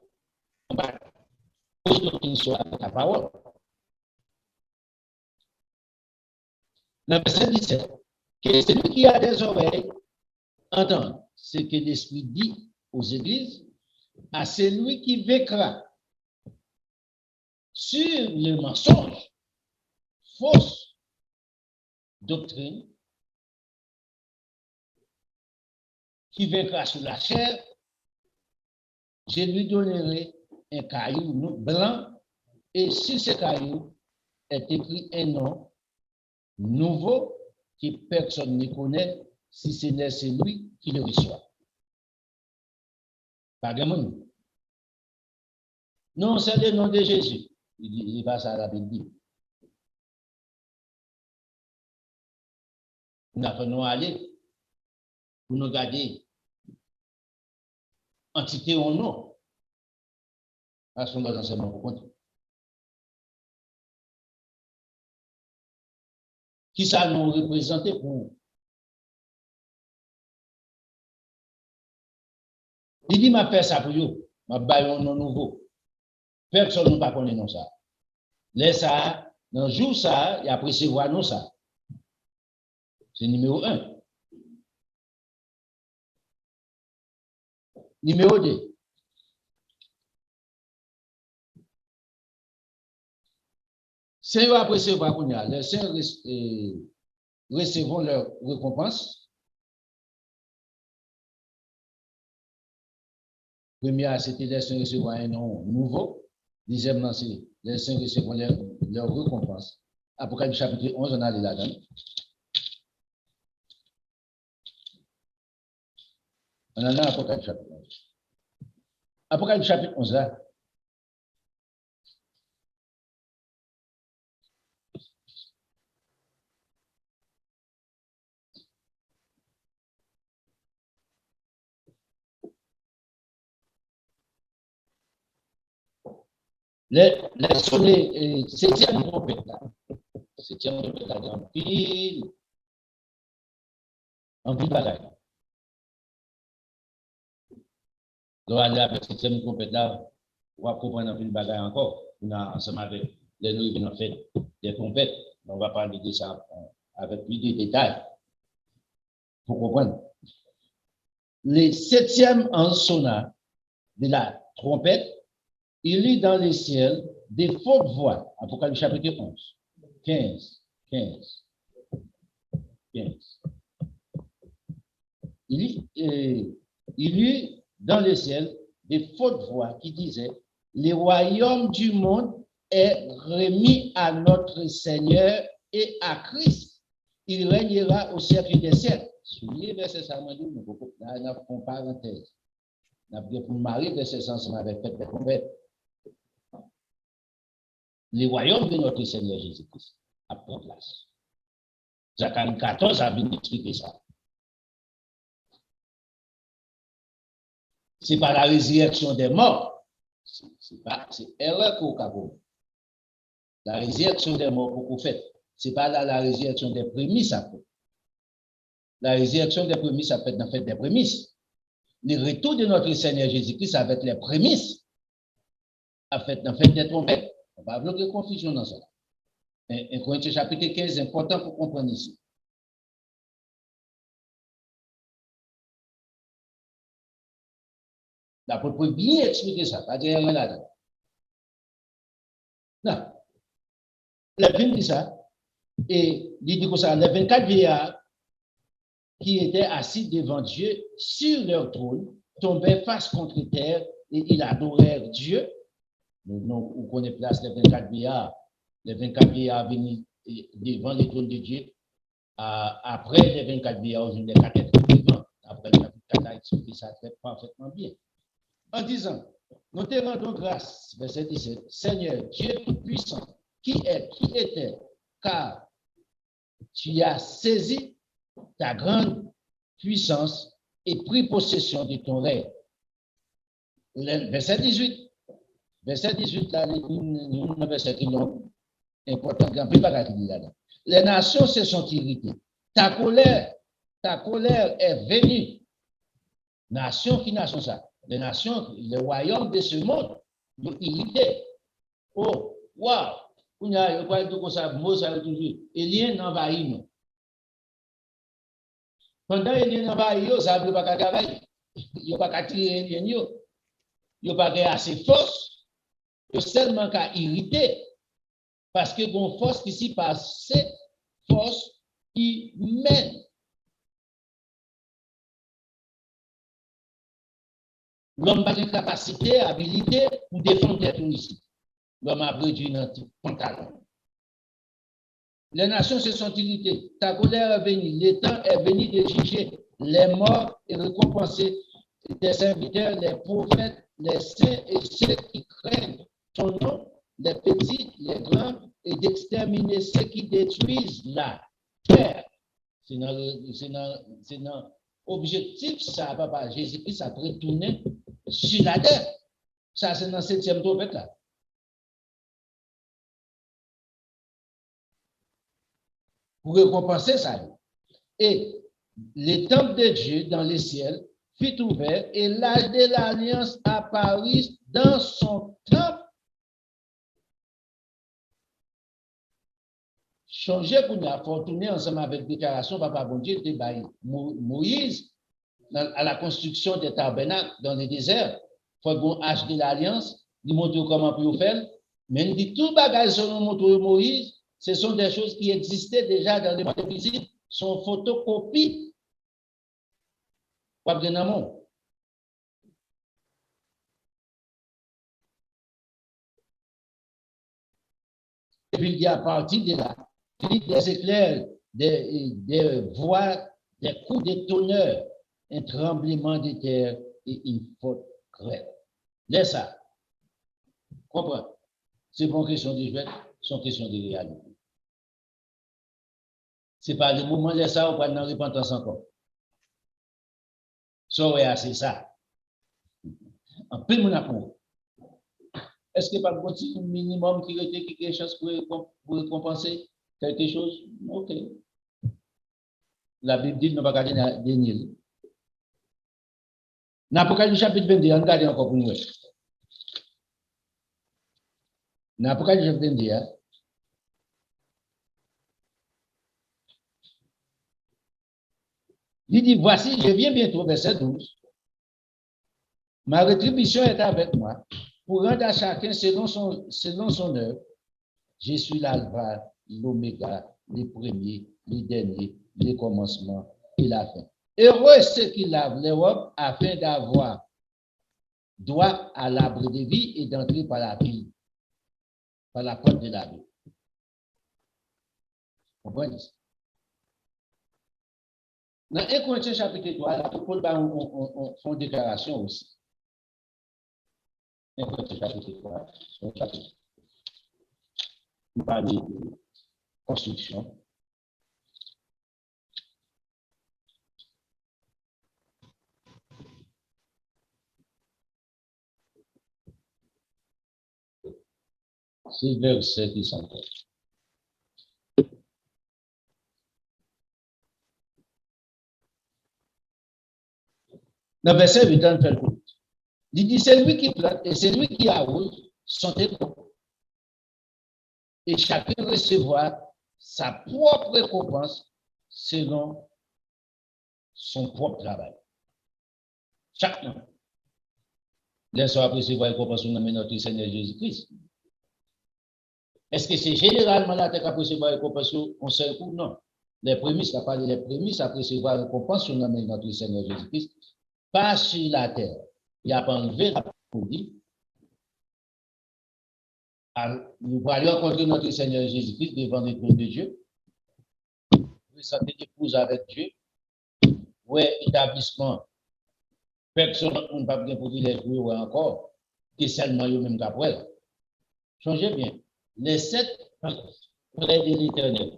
Combattre. Pour qu'il soit avec la parole. Dans le verset 17, que celui qui a des oreilles entende ce que l'Esprit dit aux églises, à celui qui vaincra. sur le mensonge, fausse doctrine, qui vaincra sur la chair, je lui donnerai un caillou blanc, et sur ce caillou est écrit un nom nouveau que personne ne connaît, si ce n'est celui qui le reçoit. Pas de monde. Non, c'est le nom de Jésus. Il va ça à la Bible. Nous avons aller pour nous garder entité ou non. Parce qu'on va dans ce moment compte. Qui ça nous représente pour? Il dit, ma fait ça pour vous, ma baille un nom nouveau. Personne ne va connaître non ça. Laisse ça, dans le jour ça, il a précevoir non ça. C'est numéro 1. Numéro 2. Saint va précevoir qu'on y a. Les saints recevront leur récompense. Première, c'était les saints recevront un nom nouveau. Deuxièmement, c'est les saints recevront leur récompense. Apocalypse chapitre 11, on a allé là-dedans. On en a Apocalypse chapitre 11. Apocalypse chapitre 11 là. Les sonnets, septième trompette là. Septième trompette là, en pile bataille. Donc, aller avec septième trompette là, on va comprendre un peu de bagaille encore. On a ensemble avec les nouilles qui ont fait des trompettes. On va parler de ça avec plus de détails pour comprendre. Les septièmes en sonna de la trompette, il lit dans le ciel des fortes voix. Apocalypse chapitre 11, 15. Il lit dans le ciel des fortes voix qui disaient, le royaume du monde est remis à notre Seigneur et à Christ. Il régnera au siècle des siècles. Soulignez verset ça, nous avons parenthèse. Nous avons pour marier verset ça avec fait des converts. Le royaume de notre Seigneur Jésus-Christ a pris place. Zacharie 14 a bien expliqué ça. Ce n'est pas la résurrection des morts. C'est erreur qu'on a fait. La résurrection des morts qu'on fait. Ce n'est pas la résurrection des prémices à fait. La résurrection des prémices a fait dans fait des prémices. Le retour de notre Seigneur Jésus-Christ avec les prémices a fait dans fait des trompettes. On va avoir de confusion dans ça. Un Corinthiens chapitre 15 est important pour comprendre ici. L'apôtre peut bien expliquer ça, pas dire rien là-dedans. Non. La Bible dit ça, et il dit comme ça, les 24 vieillards qui étaient assis devant Dieu sur leur trône tombaient face contre terre et ils adorèrent Dieu. Nous, on connaît place les 24 vieillards. Les 24 vieillards venus devant le trône de Dieu. Après les 24 vieillards, ils ont des 4 êtres vivants. Après le chapitre 4 a expliqué ça très parfaitement bien. En disant, nous te rendons grâce, verset 17, Seigneur, Dieu tout-puissant, qui était, car tu as saisi ta grande puissance et pris possession de ton règne. Verset 18. Verset 18, là, un verset qui est important, grand peu pas là-dedans. Les nations se sont irritées. Ta colère est venue. Nation qui nation ça? Les nations, les royaumes de ce monde, sont irrités. Oh, waouh! Il y a quoi de ça, Moses toujours. Élien envahit nous. Pendant Élien envahit, ça ne veut pas travailler. Il n'y a pas qu'à tirer Élien. Il n'y a pas assez force que seulement qu'à irriter, parce que bon force qui s'y passe, c'est force humaine. L'homme n'a pas de capacité, habilité pour défendre tout ici. L'homme a réduit notre pantalon. Les nations se sont irritées. Ta colère est venue. Le temps est venu de juger les morts et récompenser tes serviteurs, les prophètes, les saints et ceux qui craignent ton nom, les petits, les grands, et d'exterminer ceux qui détruisent la terre. C'est notre objectif, ça, papa. Jésus-Christ a retourné sur la terre. Ça, c'est dans le 7e trophée là. Pour récompenser ça. Et le temple de Dieu dans les ciels fut ouvert et l'âge de l'alliance apparut dans son temple. Changer pour nous, faut tourner ensemble avec déclaration, papa bon Dieu, de Moïse, à la construction des tabernacles dans le désert. Il faut qu'on âge de l'alliance, il montre comment pour faire. Mais il dit tout bagage selon Moïse, ce sont des choses qui existaient déjà dans le monde visible, sont photocopies. Pas bien amont. Et puis il dit à partir de là, des éclairs, des voix, des coups de tonnerre, un tremblement de terre et une forte grêle. Laisse ça. Comprends? C'est pas une question de fait, c'est une question de réalité. C'est pas le moment de ça, on va dans la repentance encore. Ça, c'est ça. En plus, mon amour. Est-ce que pas un petit minimum qui était quelque chose pour récompenser quelque chose? Ok. La Bible dit, ne pas garder des nids. Dans l'Apocalypse chapitre 22, on regarde encore pour nous. Dans l'Apocalypse chapitre 22, il dit, voici, je viens bientôt, verset 12. Ma rétribution est avec moi pour rendre à chacun selon son œuvre. Je suis l'alpha, l'oméga, les premiers, les derniers, les commencements et la fin. Heureux ceux qui lavent les robes afin d'avoir droit à l'arbre de vie et d'entrer par la vie, par la porte de la vie. Vous comprenez? Dans 1 Corinthiens chapitre 3, là, Paul on fait une déclaration aussi. 1 Corinthiens chapitre 3, on parle de construction. C'est verset qui s'entend. Dans le verset 8, on fait le coup. Il dit, c'est lui qui plante et c'est lui qui arrose sont égaux. Et chacun recevra sa propre récompense selon son propre travail. Chacun. Laisse-moi recevoir la récompense au nom de notre Seigneur Jésus-Christ. Est-ce que c'est généralement la tête à recevoir la récompense en seul coup? Non. Les prémices, à parler des prémices à recevoir la récompense au nom de notre Seigneur Jésus-Christ. Pas sur la terre. Il n'y a pas enlevé la produit. Nous allons rencontrer notre Seigneur Jésus-Christ devant le trône de Dieu. Présenter l'épouse avec Dieu. Ouais, établissement. Personne ne peut pas bien privilège ou encore. Que seulement eux-mêmes qu'après. Changez bien. Les 7 près de l'Éternel.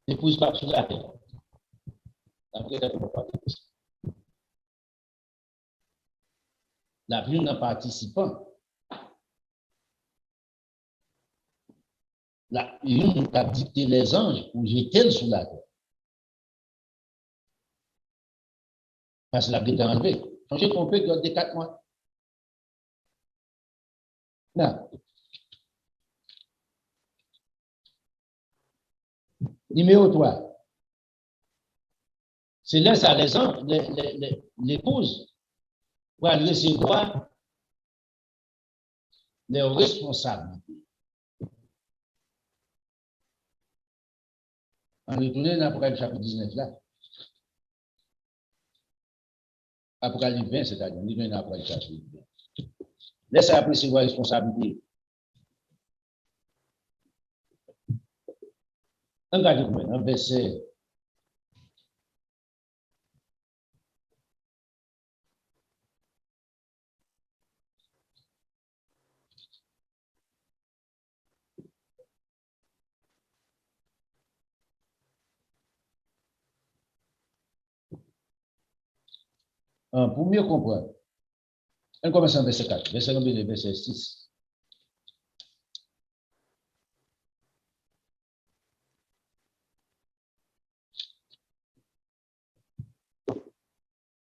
L'épouse pas sur la terre. La vie d'un participant. La une a dicté les anges pour jeter sur la terre. Parce que la vie est enlevée. Changez qu'on peut garder 4 mois. Non. Numéro 3. C'est là ça, l'épouse pour recevoir les responsabilités. En retournant dans l'Apocalypse chapitre 19 là, Apocalypse 20, c'est-à-dire, on dit dans l'Apocalypse chapitre 20. Laissez apprécier vos responsabilités. Regardez-moi, dans verset. Pour mieux comprendre, on commence en verset 4, verset 9 et verset 6.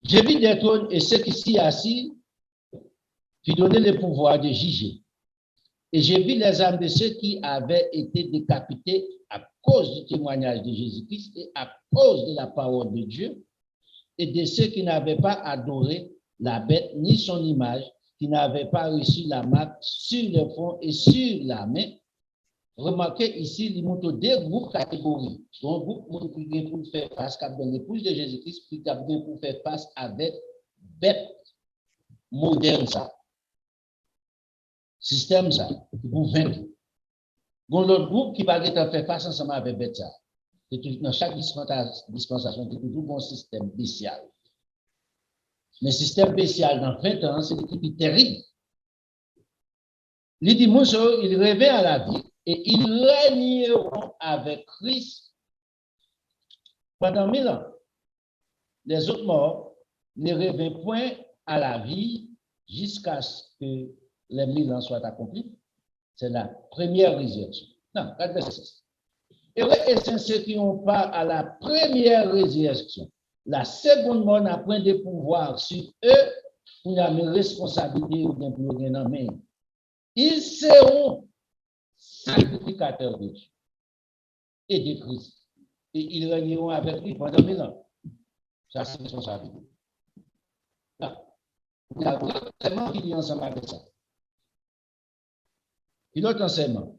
J'ai vu des trônes et ceux qui s'y assis qui donnaient le pouvoir de juger. Et j'ai vu les âmes de ceux qui avaient été décapités à cause du témoignage de Jésus-Christ et à cause de la parole de Dieu, et de ceux qui n'avaient pas adoré la bête ni son image, qui n'avaient pas reçu la marque sur le front et sur la main. Remarquez ici, il montre deux groupes catégories. Un groupe qui vient pour faire face à l'épouse de Jésus-Christ, qui vient pour faire face avec bête moderne, ça. Système, ça, pour vaincre. L'autre groupe qui va faire face ensemble avec bête, ça. Dans chaque dispensation, c'est toujours un système spécial. Mais système spécial dans 20 ans, c'est l'équipe terrible. Les dimanches, ils rêvaient à la vie et ils régneront avec Christ pendant 1000 ans. Les autres morts ne rêvaient point à la vie jusqu'à ce que les 1000 ans soient accomplis. C'est la première résurrection. Non, verset 6. Et ceux qui n'ont pas à la première résurrection. La seconde mort n'a point de pouvoir sur eux pour la responsabilité ou bien pour rien en main. Ils seront sacrificateurs de Dieu et de Christ. Et ils régneront avec lui pendant 1000 ans. Ça, c'est responsabilité. Il y a un enseignement qui vient ensemble avec ça. Et l'autre enseignement.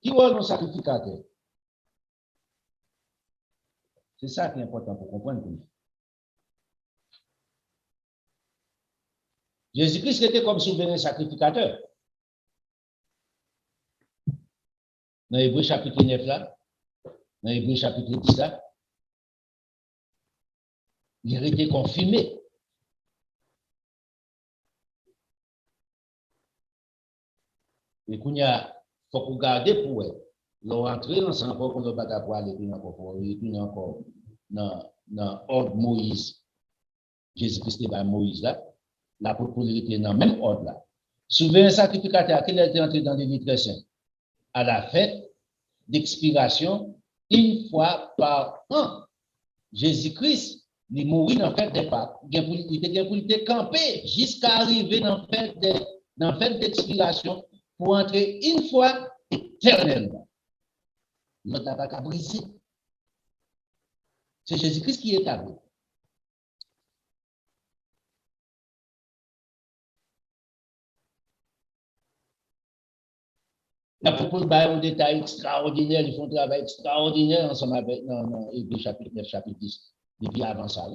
Qui va nos sacrificateurs? C'est ça qui est important pour comprendre. Jésus-Christ était comme souverain sacrificateur. Dans Hébreux chapitre 9 là, dans Hébreux chapitre 10 là, il a été confirmé. Et qu'on y a, faut qu'on garde pour eux. L'on rentre ensemble pour qu'on ne va pas aller plus encore dans ordre Moïse. Jésus-Christ est par Moïse là. La propriété dans le même ordre là. Souverain sacrificateur, qu'il était entré dans les livres très saints, à la fête d'expiration, une fois par an. Jésus-Christ, il mourit dans la fête des Pâques. Il était campé jusqu'à arriver dans la fête d'expiration pour entrer une fois éternellement. L'autre n'a pas qu'à briser. C'est Jésus-Christ qui est établi. La propose un détail extraordinaire, ils font un travail extraordinaire ensemble avec Hébreux chapitre 9, chapitre 10. Depuis avant ça,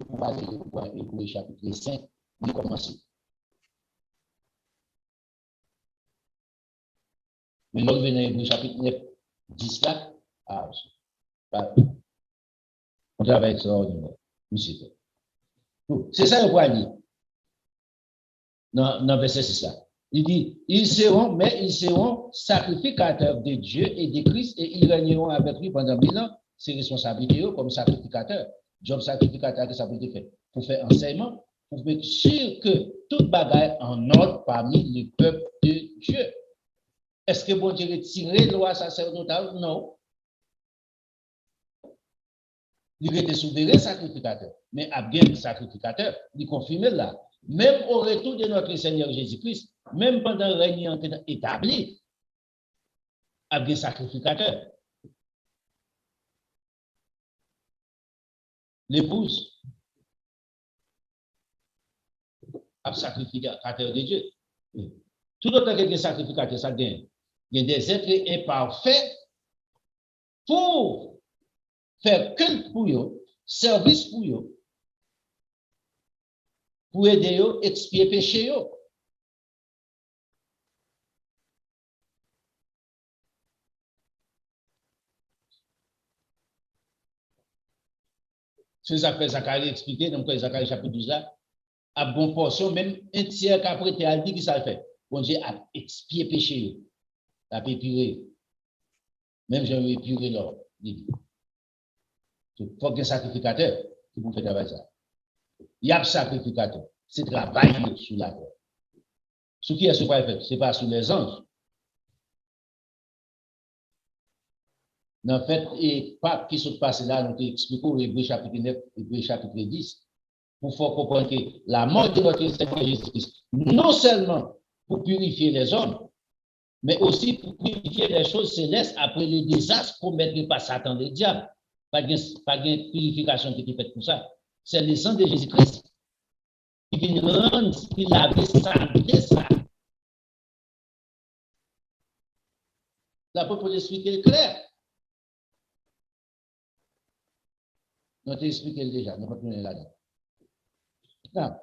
on va aller pour Hébreux chapitre 5, il commence. Mais là, on vient dans Hébreux chapitre 9, 10 là, on travaille extraordinaire. C'est ça le point dit. Dans verset 6 là. Il dit, ils seront sacrificateurs de Dieu et de Christ et ils régneront avec lui pendant 1000 ans. C'est responsabilité comme sacrificateur. Job sacrificateur que ça peut être fait pour faire enseignement, pour être sûr que toute bagaille en ordre parmi le peuple de Dieu. Est-ce que bon Dieu retiré la loi sacerdotale? Non. Il était souverain sacrificateur, mais à bien sacrificateur, il confirme là. Même au retour de notre Seigneur Jésus-Christ, même pendant le règne établi, à bien sacrificateur. L'épouse sacrificateur de Dieu. Tout autant que des sacrificateurs, ça gagne. Il y a des êtres imparfaits pour faire culte pour eux, service pour eux, pour aider eux, expier péché eux. C'est ça que Zacharie expliqué, donc Zacharie chapitre 12 là, à bonne portion, même un tiers qu'après, tu as dit que ça fait. Bon Dieu a expié péché, a épuré. Même j'ai épuré l'or. Il faut qu'un sacrificateur qui peut faire travail ça. Il y a un sacrificateur. C'est travail sur la terre. Ce qui est ce qu'on fait, ce n'est pas sur les anges. En fait, et pas qui se passe là, nous expliquons Hébreux chapitre 9, Hébreux chapitre 10, pour faire comprendre que la mort de notre Seigneur Jésus-Christ, non seulement pour purifier les hommes, mais aussi pour purifier les choses célestes après les désastres promettus par Satan le diable. Pas de purification qui est faite pour ça. C'est le sang de Jésus-Christ qui vient rendre ce qu'il avait sanctifié ça. L'apôtre Paul explique clair. Nous avons expliqué déjà, nous allons continuer là-dedans. Dans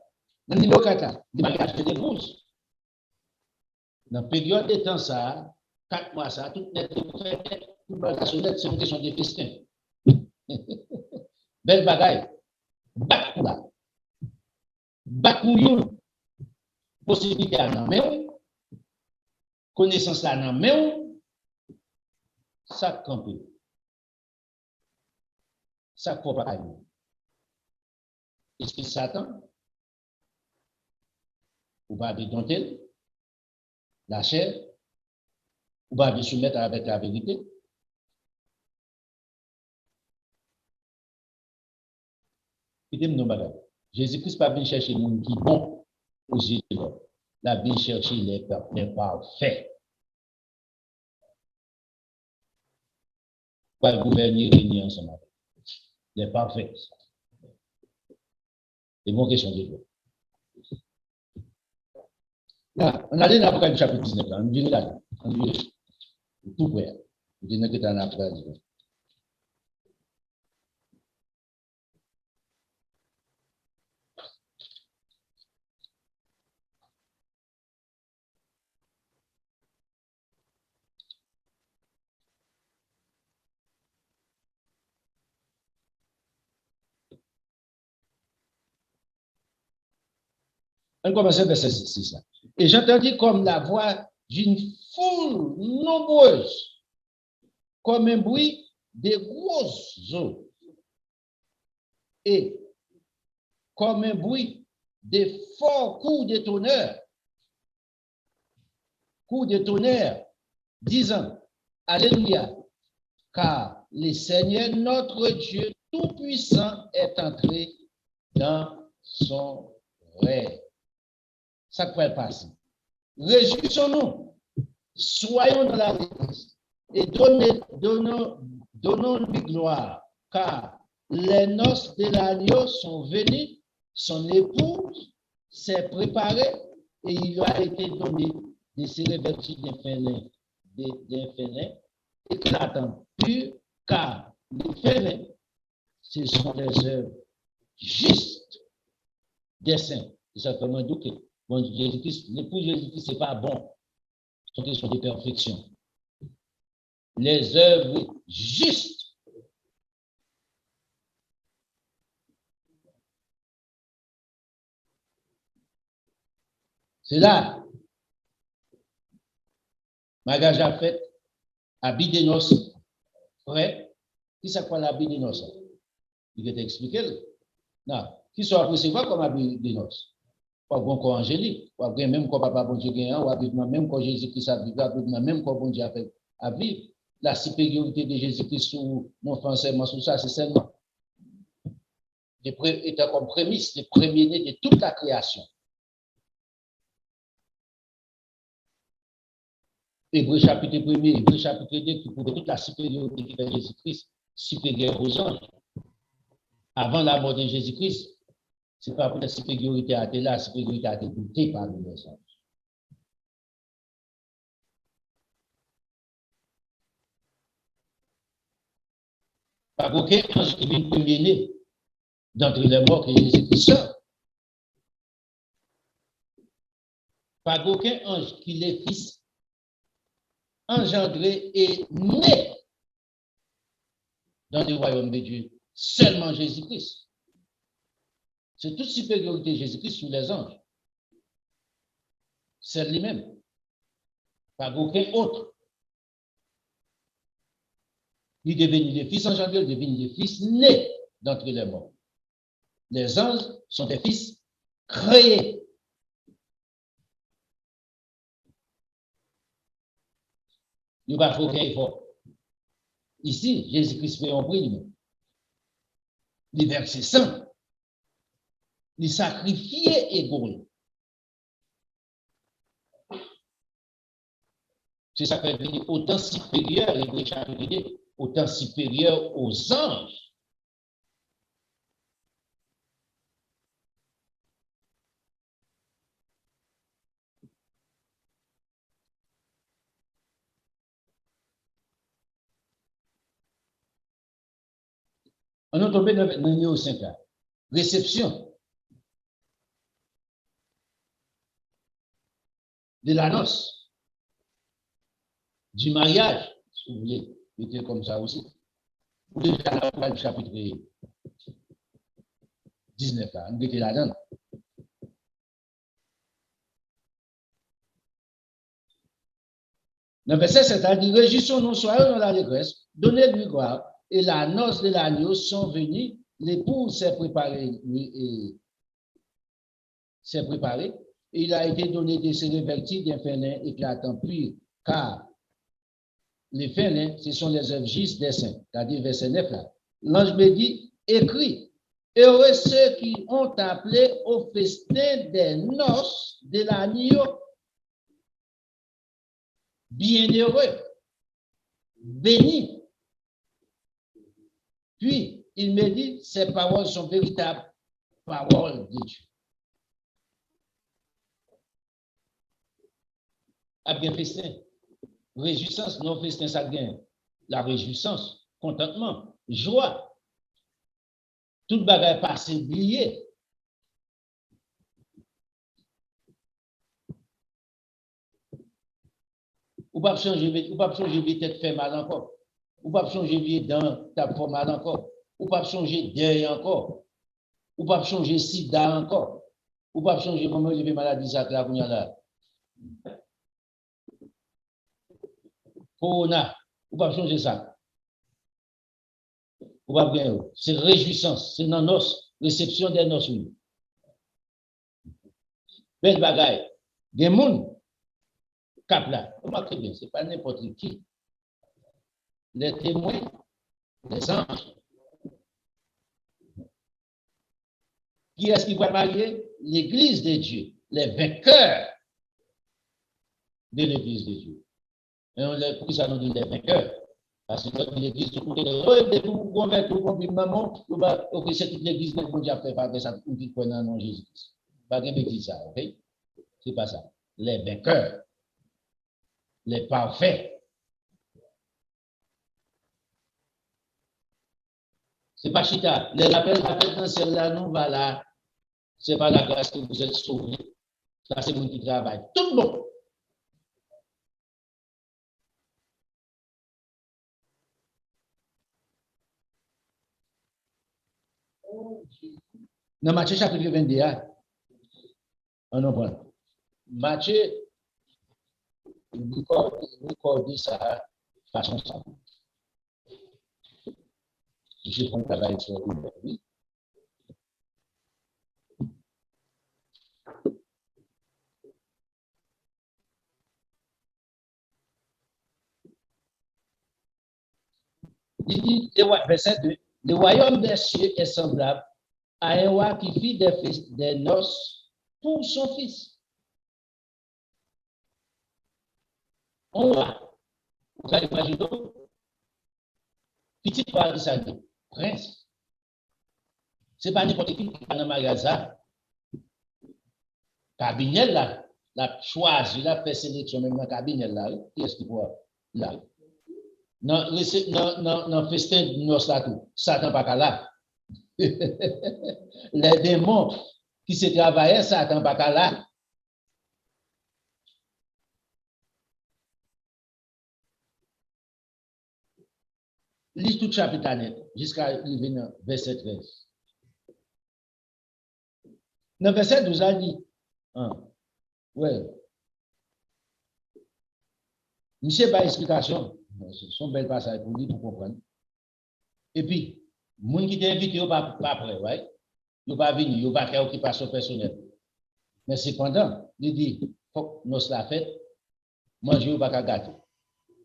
le numéro 4, le mariage de l'épouse. Dans la période de temps, ça, 4 mois, ça, tout net, tout bagage, c'est une question de festin. Belle bagaille. Bakoula. Bakouillou. Possibilité à nan men, connaissance là nan men, ça camper. Ça faut pas aller. Est-ce que Satan, ou pas de dompter la chair, ou pas de soumettre avec la vérité? Jésus-Christ pas venu chercher les gens qui bon aux yeux de l'homme. Il a venu chercher les parfaits. Pour le gouverner réunir ensemble. Les parfaits. C'est une bonne question de Dieu. Là, on a dit dans l'Apocalypse chapitre 19, on dit là, on dit tout près. On dit que tu en as appris. On commence à verset 6. Et j'entendis comme la voix d'une foule nombreuse, comme un bruit de grosses eaux, et comme un bruit de forts coups de tonnerre, disant, Alléluia, car le Seigneur notre Dieu Tout-Puissant est entré dans son règne. Ça pourrait passer. Réjouissons-nous, soyons dans la réponse et donnons-lui gloire, car les noces de l'agneau sont venues, son épouse s'est préparée et il lui a été donné de se revêtir d'un félin éclatant pur, car les félins, ce sont les œuvres justes des saints. C'est certainement douté. Bon, Jésus-Christ, l'épouse Jésus-Christ, ce n'est pas bon. C'est une question de perfection. Les œuvres justes. C'est là. Magage a fait habit de noces. Frère, qui ça quoi l'habit de noces? Il va t'expliquer. Non. Qui soit apprécié comme habit de noces? Pas bon corps angélique, pas même corps papa bon Dieu gagnant, ou avec même corps Jésus-Christ a vivre, avec même corps bon Dieu a vivre. La supériorité de Jésus-Christ sur non forcément sur ça, c'est seulement étant comme prémisse, les premiers-nés de toute la création. Hébreux chapitre 1er, Hébreux chapitre 2, qui prouve toute la supériorité qui fait Jésus-Christ supérieur aux anges. Avant la mort de Jésus-Christ, Ce n'est pas pour la supériorité à la supériorité à goûtée par les anges. Pas aucun ange qui vient premier-né d'entre les morts que Jésus-Christ. Pas aucun ange qui est fils engendré et né dans le royaume de Dieu. Seulement Jésus-Christ. C'est toute supériorité de Jésus-Christ sur les anges. C'est lui-même. Pas aucun autre. Il devient des fils engendrés, il devient des fils nés d'entre les morts. Les anges sont des fils créés. Il n'y a pas aucun effort. Ici, Jésus-Christ fait un prix. Il verse sang. Il sacrifié égaux. C'est ça qui fait venir autant supérieur, autant supérieur aux anges. On a tombé dans le numéro 5 là. Réception de la noce, du mariage, si vous voulez, c'était comme ça aussi. Vous voulez faire le chapitre 19 là, on était là-dedans. Dans le verset 7, il dit, réjouissons-nous, soyons dans la détresse, donnez-lui gloire, et la noce de l'agneau sont venues, l'épouse s'est préparée, et il a été donné de se revêtir d'un fin lin éclatant, puis, car les fins lins, ce sont les œuvres justes des saints. Regardez verset 9 là. L'ange me dit, écrit, heureux ceux qui ont appelé au festin des noces de l'agneau. Bienheureux, béni. Puis, il me dit, ces paroles sont véritables paroles de Dieu. À bien festin, réjouissance, non festin, ça gagne. La réjouissance, contentement, joie. Tout bagage passé, oublié. Ou pas changer tête fait mal encore. Ou pas changer dents, t'as fait mal encore. Ou pas changer deuil encore. Ou pas changer sida encore. Ou pas changer comment il y a maladie ça là pour là. Corona. Ou pas changer ça. Ou pas bien. C'est réjouissance, c'est dans noces, réception des noces. Belle bagaille. Des monde cap là. Remarquez bien, c'est pas n'importe qui. Les témoins, les anges. Qui est-ce qui va marier? L'Église de Dieu, les vainqueurs de l'Église de Dieu. Et pourquoi ça nous dit les vainqueurs? Parce que l'Église, tout le monde, vous convaincre, vous convaincre, maman, c'est toute l'Église que vous avez fait par ça, vous qui prenez un nom Jésus-Christ. Pas de bêtises ça, ok? C'est pas ça. Les vainqueurs, les parfaits. C'est pas chita. L'appel dans celle-là, nous, voilà. C'est pas la grâce que vous êtes sauvés. Ça, c'est mon qui travaille. Tout le monde. Dans Matthieu chapitre 22, on en prend. Matthieu, il recorde ça de façon simple. Je prends le travail sur lui. Il dit, verset 2, le royaume des cieux est semblable à un roi qui fit des noces pour son fils. Un roi, vous allez imaginer, petit roi de sa vie, prince. Ce n'est pas n'importe qui dans le magasin. Cabinet là, la choisi, la fait sélection même dans le cabinet là. Qui est-ce qui voit là? Non, festin de nos tout. Satan pas là. Les démons qui se travaillaient, Satan pas là. Lis tout chapitre net jusqu'à arriver dans verset 13. Dans verset 12, il dit, ouais, monsieur pas explication, son bel passage pour lui pour comprendre. Et puis, les gens qui t'ont invité, ils ne sont pas prêts, ouais? Ils ne sont pas venus, ils ne sont pas faire occupation personnelle. Mais cependant, il dit, il faut que nous la fête, manger ou pas gâter.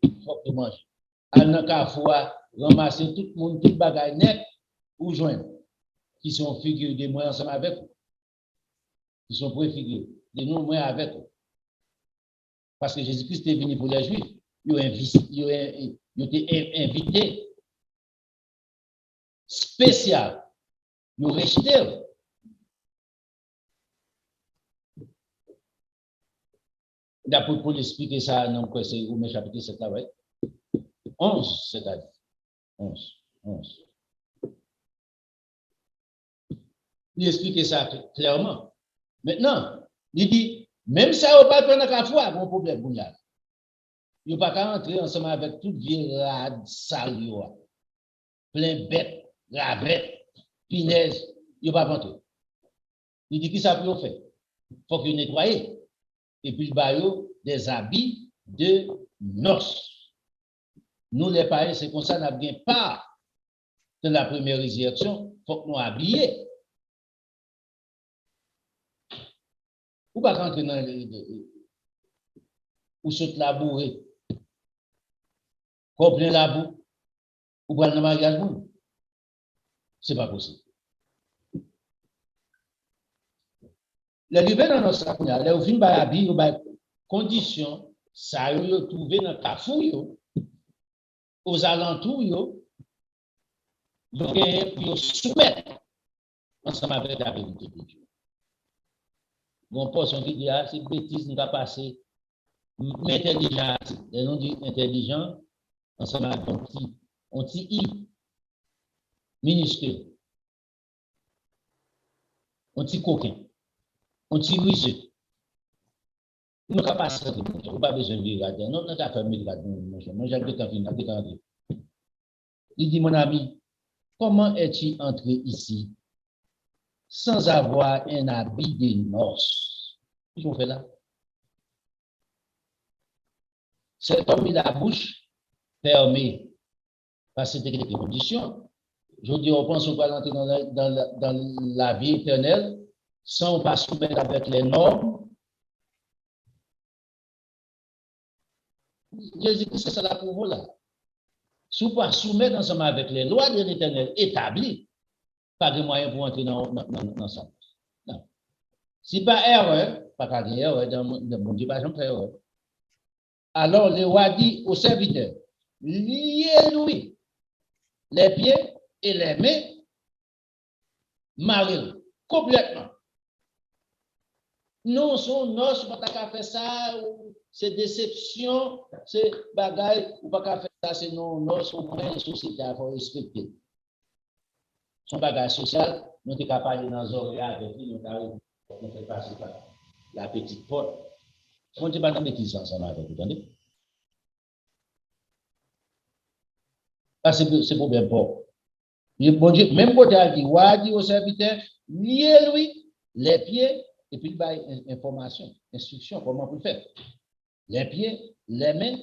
Il faut que nous mangions. Al carrefour, ramasser tout le monde, tout bagaille net, ou joindre, qui sont figures de moi ensemble avec vous, qui sont préfigurés, de nous, moi avec vous. Parce que Jésus-Christ est venu pour les Juifs, il a été invité spécial, il a rejeté. D'après pour expliquer ça, non, c'est au chapitre 7 là, 11, c'est-à-dire. 11. Il explique ça clairement. Maintenant, il dit, même ça, on ne peut pas prendre la foi, mon problème, il ne peut pas entrer ensemble avec toute vie rade, sale, plein bête, ravette, pinaise, il ne peut pas entrer. Il dit, qui ça peut faire? Il faut qu'il nettoie. Et puis, il va des habits de noces. Nous, les païens, c'est comme ça, nous n'avons pas de la première résurrection, il faut que nous habiller. Ou pas rentrer dans ou se labourer, ou plein la boue, ou pas dans le mariage, ce n'est pas possible. Les livres dans notre sac, les films par habiller, conditions, ça a eu trouvé dans le cafou, aux alentours, ils soumettent ensemble avec la vérité de Dieu. Mon poste qui dit, c'est bêtise, nous avons passé. Intelligent, les noms dit intelligent, ensemble avec un petit i, minuscule, un petit coquin, un petit ruisseau. Nous n'avons pas passé, nous n'avons pas besoin de vivre là-dedans. Nous n'avons pas fait de là-dedans. Moi, j'ai tout. Il dit, mon ami, comment es-tu entré ici sans avoir un habit de noces? Qu'est-ce qu'on fait là? Cet homme, il a la bouche fermée par cette condition. Je dis, on pense qu'on va entrer dans la vie éternelle sans pas soumettre avec les normes. Jésus-Christ, c'est ça la pour vous là. Si vous pas soumettre ensemble avec les lois de l'éternel établies, pas de moyen pour entrer dans ça. Non. Si pas erreur, pas de erreur, dans mon Dieu, pas jamais erreur. Alors, le roi dit au serviteur, liez-lui les pieds et les mains, marie complètement. Non, son noce, pas qu'à faire ça, c'est déception, c'est bagaille, ou pas qu'à faire ça, c'est non, noce, ou pas une société à faut respecter. Son bagage social, nous sommes capables dans les oreilles avec lui, nous fait passer par la petite porte. On ne peut pas dans bêtise ensemble avec vous, attendez? C'est problème pour. Bon Dieu, même quand il a dit au serviteur, liez-lui les pieds et puis il va information, instruction, comment vous le faire. Les pieds, les mains,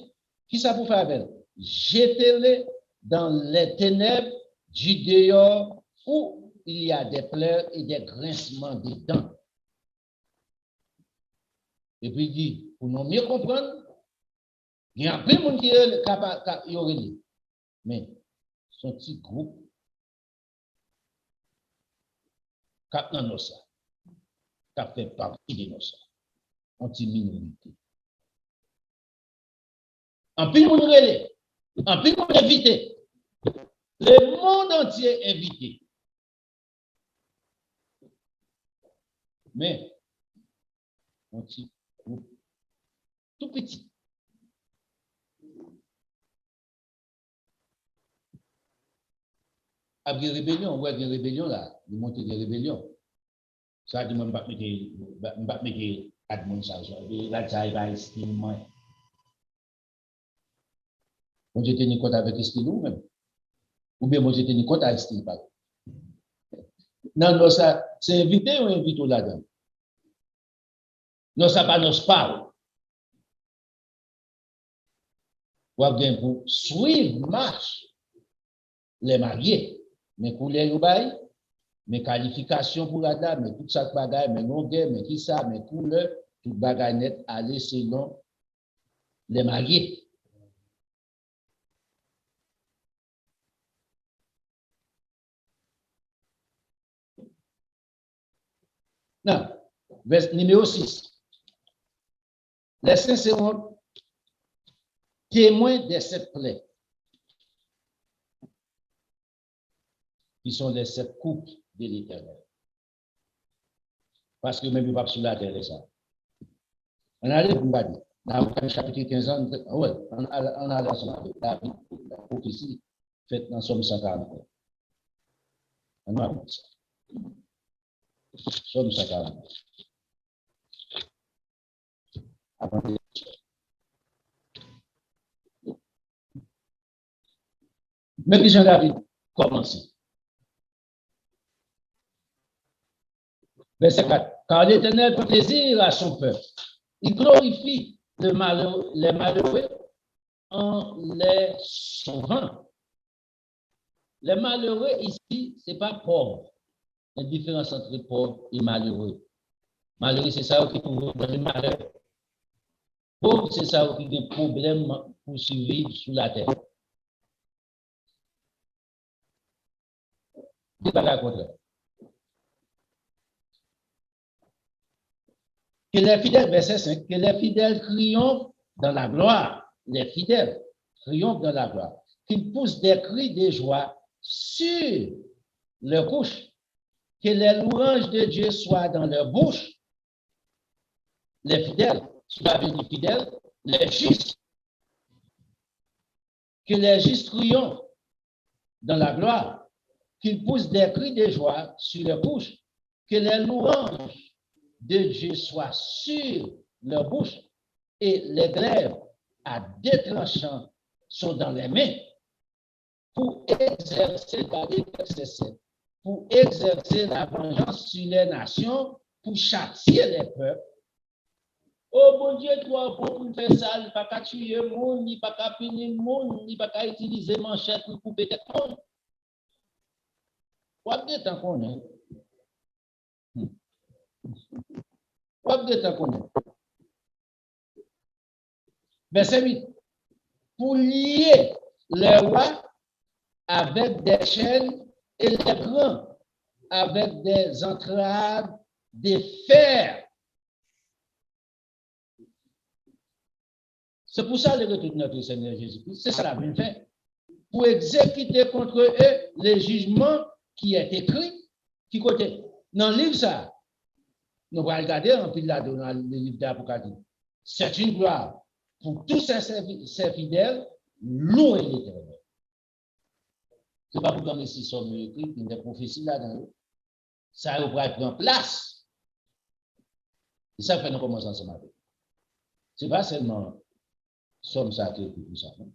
qui ça vous fait avec? Jetez-les dans les ténèbres du dehors où il y a des pleurs et des grincements de dents. Et puis il dit, pour nous mieux comprendre, il y a un peu de monde qui est capable, mais son petit groupe, cap dans nos ça, cap fait partie de nos ça, une petite minorité. En plus, on relève, en plus, on invité, le monde entier invité. Mais, un petit groupe tout petit. Après une rébellion, on voit une rébellion là, il monte une rébellion. Ça, je ne vais pas mettre 4 monde ça. Là, ça va estime moi. Moi, j'ai tenu compte avec estime ou même. Ou bien moi, j'ai tenu compte avec estime pas. Non, non, ça, c'est invité ou invité là-dedans? Non, ça pas nos parle. Ou bien pour suivre marche les mariés. Mais pour les bail, mes qualifications pour la dame, mais tout ça bagaille, mais non guerre, mais qui ça, mais couleur, tout bagaille net, aller selon les mariés. Non, verset numéro 6. Les saints seront témoins de cette plaie, qui sont les 7 coupes de l'Éternel. Parce que même pas sur la terre, ça. On a allé pour regarder. Dans le chapitre 15, ouais, on a sur la prophétie faite dans Somme 140. On a vu ça. Somme 140. Mais puis Jean-David commence. Verset 4. Car l'Éternel prend plaisir à son peuple. Il glorifie les malheureux en les sauvant. Les malheureux ici, ce n'est pas pauvre. La différence entre pauvre et malheureux. Malheureux, c'est ça qui trouve dans le malheur. Pauvre, c'est ça qui a des problèmes pour survivre sur la terre. C'est pas la contraire. Que les fidèles, verset 5, que les fidèles triomphent dans la gloire. Les fidèles triomphent dans la gloire. Qu'ils poussent des cris de joie sur leur bouche. Que les louanges de Dieu soient dans leur bouche. Les fidèles, soient bénis fidèles, les justes. Que les justes triomphent dans la gloire. Qu'ils poussent des cris de joie sur leur bouche. Que les louanges de Dieu soient sur leur bouche et les glaives à deux tranchants sont dans les mains pour exercer, pour exercer la vengeance sur les nations, pour châtier les peuples. Oh mon Dieu, toi, pour faire ça, il n'y a pas qu'à tuer le monde, il n'y a pas qu'à punir le monde, il n'y a pas qu'à utiliser manchette pour couper des monde. Quoi de temps qu'on est? Quoi de temps qu'on est? Verset 8. Pour lier les rois avec des chaînes et les grands avec des entraves de fer. C'est pour ça le retour de notre Seigneur Jésus-Christ. C'est ça la même fin. Pour exécuter contre eux les jugements qui est écrit, qui côté. Dans le livre ça, nous allons regarder en pile là dans le livre d'Apocalypse. C'est une gloire pour tous ces fidèles, louer l'Éternel. Ce n'est pas pour comme si sommes écrits, il y a des prophéties là-dedans. Ça va prendre place. Et ça fait nous commencer ensemble avec. Ce n'est pas seulement somme ça qui est tout ça. Non?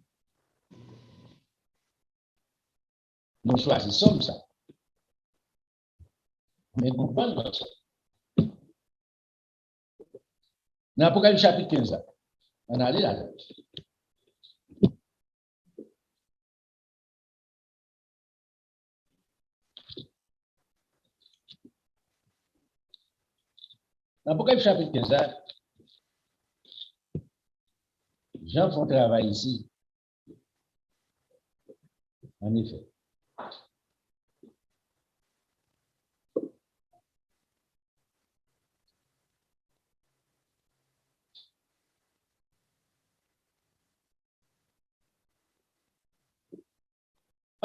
Nous choisissons ça. Mais nous prenons ça. Dans l'Apocalypse chapitre 15, on a allé là-dedans. Dans l'Apocalypse chapitre 15, Jean font travail ici. En effet.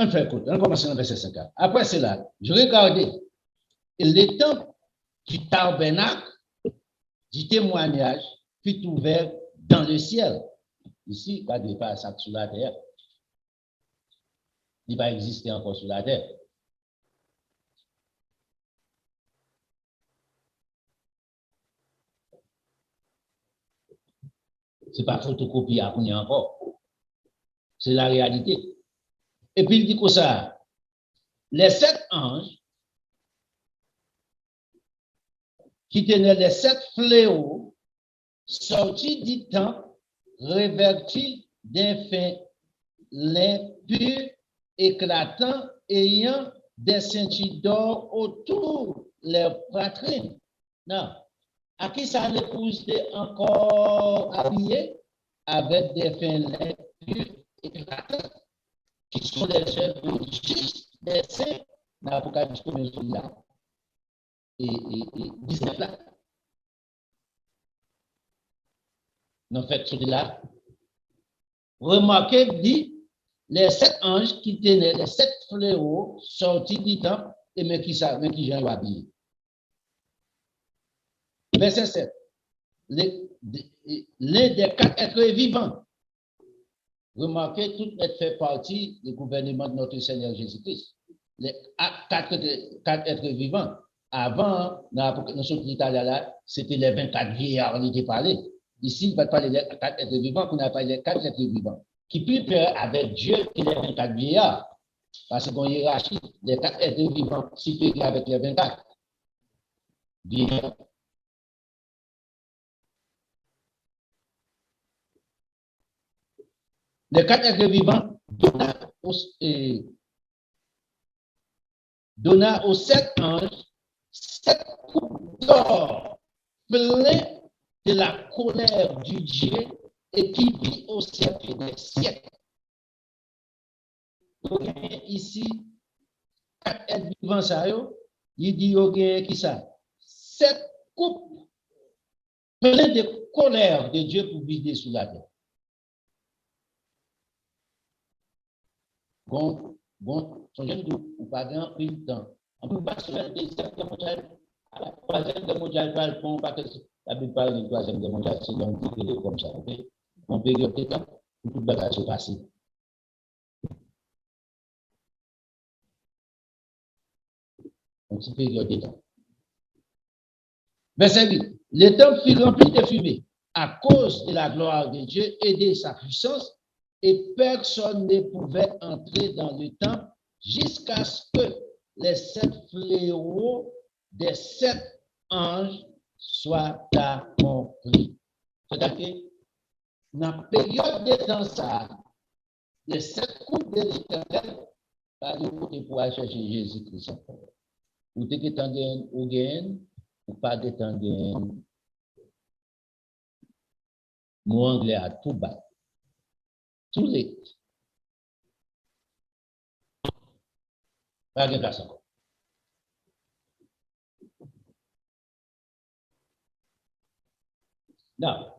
On fait écoute, on commence dans le verset 5. Après cela, je regardais, et les temples du tabernacle, du témoignage, fut ouvert dans le ciel. Ici, pas de pas ça sur la terre. Il va exister encore sur la terre. Ce n'est pas photocopie à qu'on y encore. C'est la réalité. Et puis il dit que ça, les 7 anges qui tenaient les 7 fléaux sortis du temple revêtus d'un fin lin pur, éclatant, ayant des ceintures d'or autour les poitrines. Non. À qui ça l'épouse encore habillé avec des fins lin purs, éclatants, qui sont les œuvres justes des saints dans l'Apocalypse là et 19 là. En fait, celui-là, remarquez, dit, les 7 anges qui tenaient les 7 fléaux sortis du temple, et mais qui j'ai habillé. Verset 7. L'un des 4 êtres vivants. Remarquez, tout fait partie du gouvernement de notre Seigneur Jésus-Christ. Les 4 êtres vivants. Avant, dans ce là, c'était les 24 vieillards qui étaient parlés. Ici, il va parler des 4 êtres vivants, qu'on a parlé des 4 êtres vivants. Qui plus peur avec Dieu que les 24 vieillards. Parce qu'on hiérarchie, les 4 êtres vivants supérieurs avec les 24 vieillards. Les 4 êtres vivants donna aux 7 anges 7 coupes d'or pleines de la colère du Dieu et qui vit au siècle des siècles. Ici, 4 êtres vivants, ça, il dit, qui ça? 7 coupes pleines de colère de Dieu pour vider sur la terre. Bon, son jeune ou pas grand pris le temps. On peut pas se faire des cercles mondiales. À la troisième guerre mondiale, pas le fond, pas que la Bible parle de troisième guerre mondiale, c'est donc comme ça, ok? On peut y temps pour tout le bagage se passer. Un petit période de temps. Verset 8. Le temple fut rempli de fumée à cause de la gloire de Dieu et de sa puissance, et personne ne pouvait entrer dans le temple jusqu'à ce que les 7 fléaux des 7 anges soient accomplis. C'est-à-dire, dans la période de temps, ça, les 7 coupes de l'Éternel, pas de côté pour aller chercher Jésus-Christ. Ou t'es que t'en gagnes ou gagne, ou pas de t'en gagnes. Mon anglais à tout bas. Tout les. Pas de place encore. Non.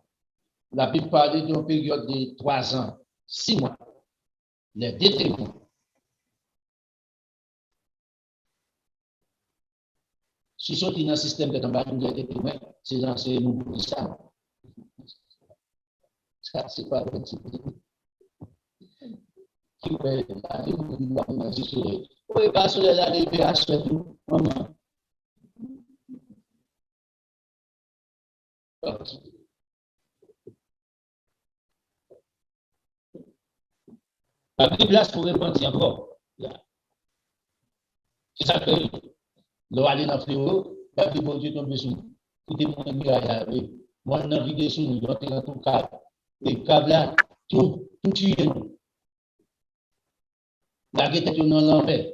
La Bible parle d'une période de 3 ans, 6 mois. Les déterminés. Si sont dans le système de combat, c'est dans ce nouveau ça. Ça, c'est pas le type. Qui peut la vie de sur soleil. Oui, pas sur la vie à ce tout. La Bible place pour répondre encore. C'est ça que l'eau aller dans le fléau, la Bible Dieu tombe sur nous. Tout le monde est mis à la vie. Moi, dans la vie de sous nous, dans tout câble. Les câbles là, tout tué nous. La guette est dans l'enfer.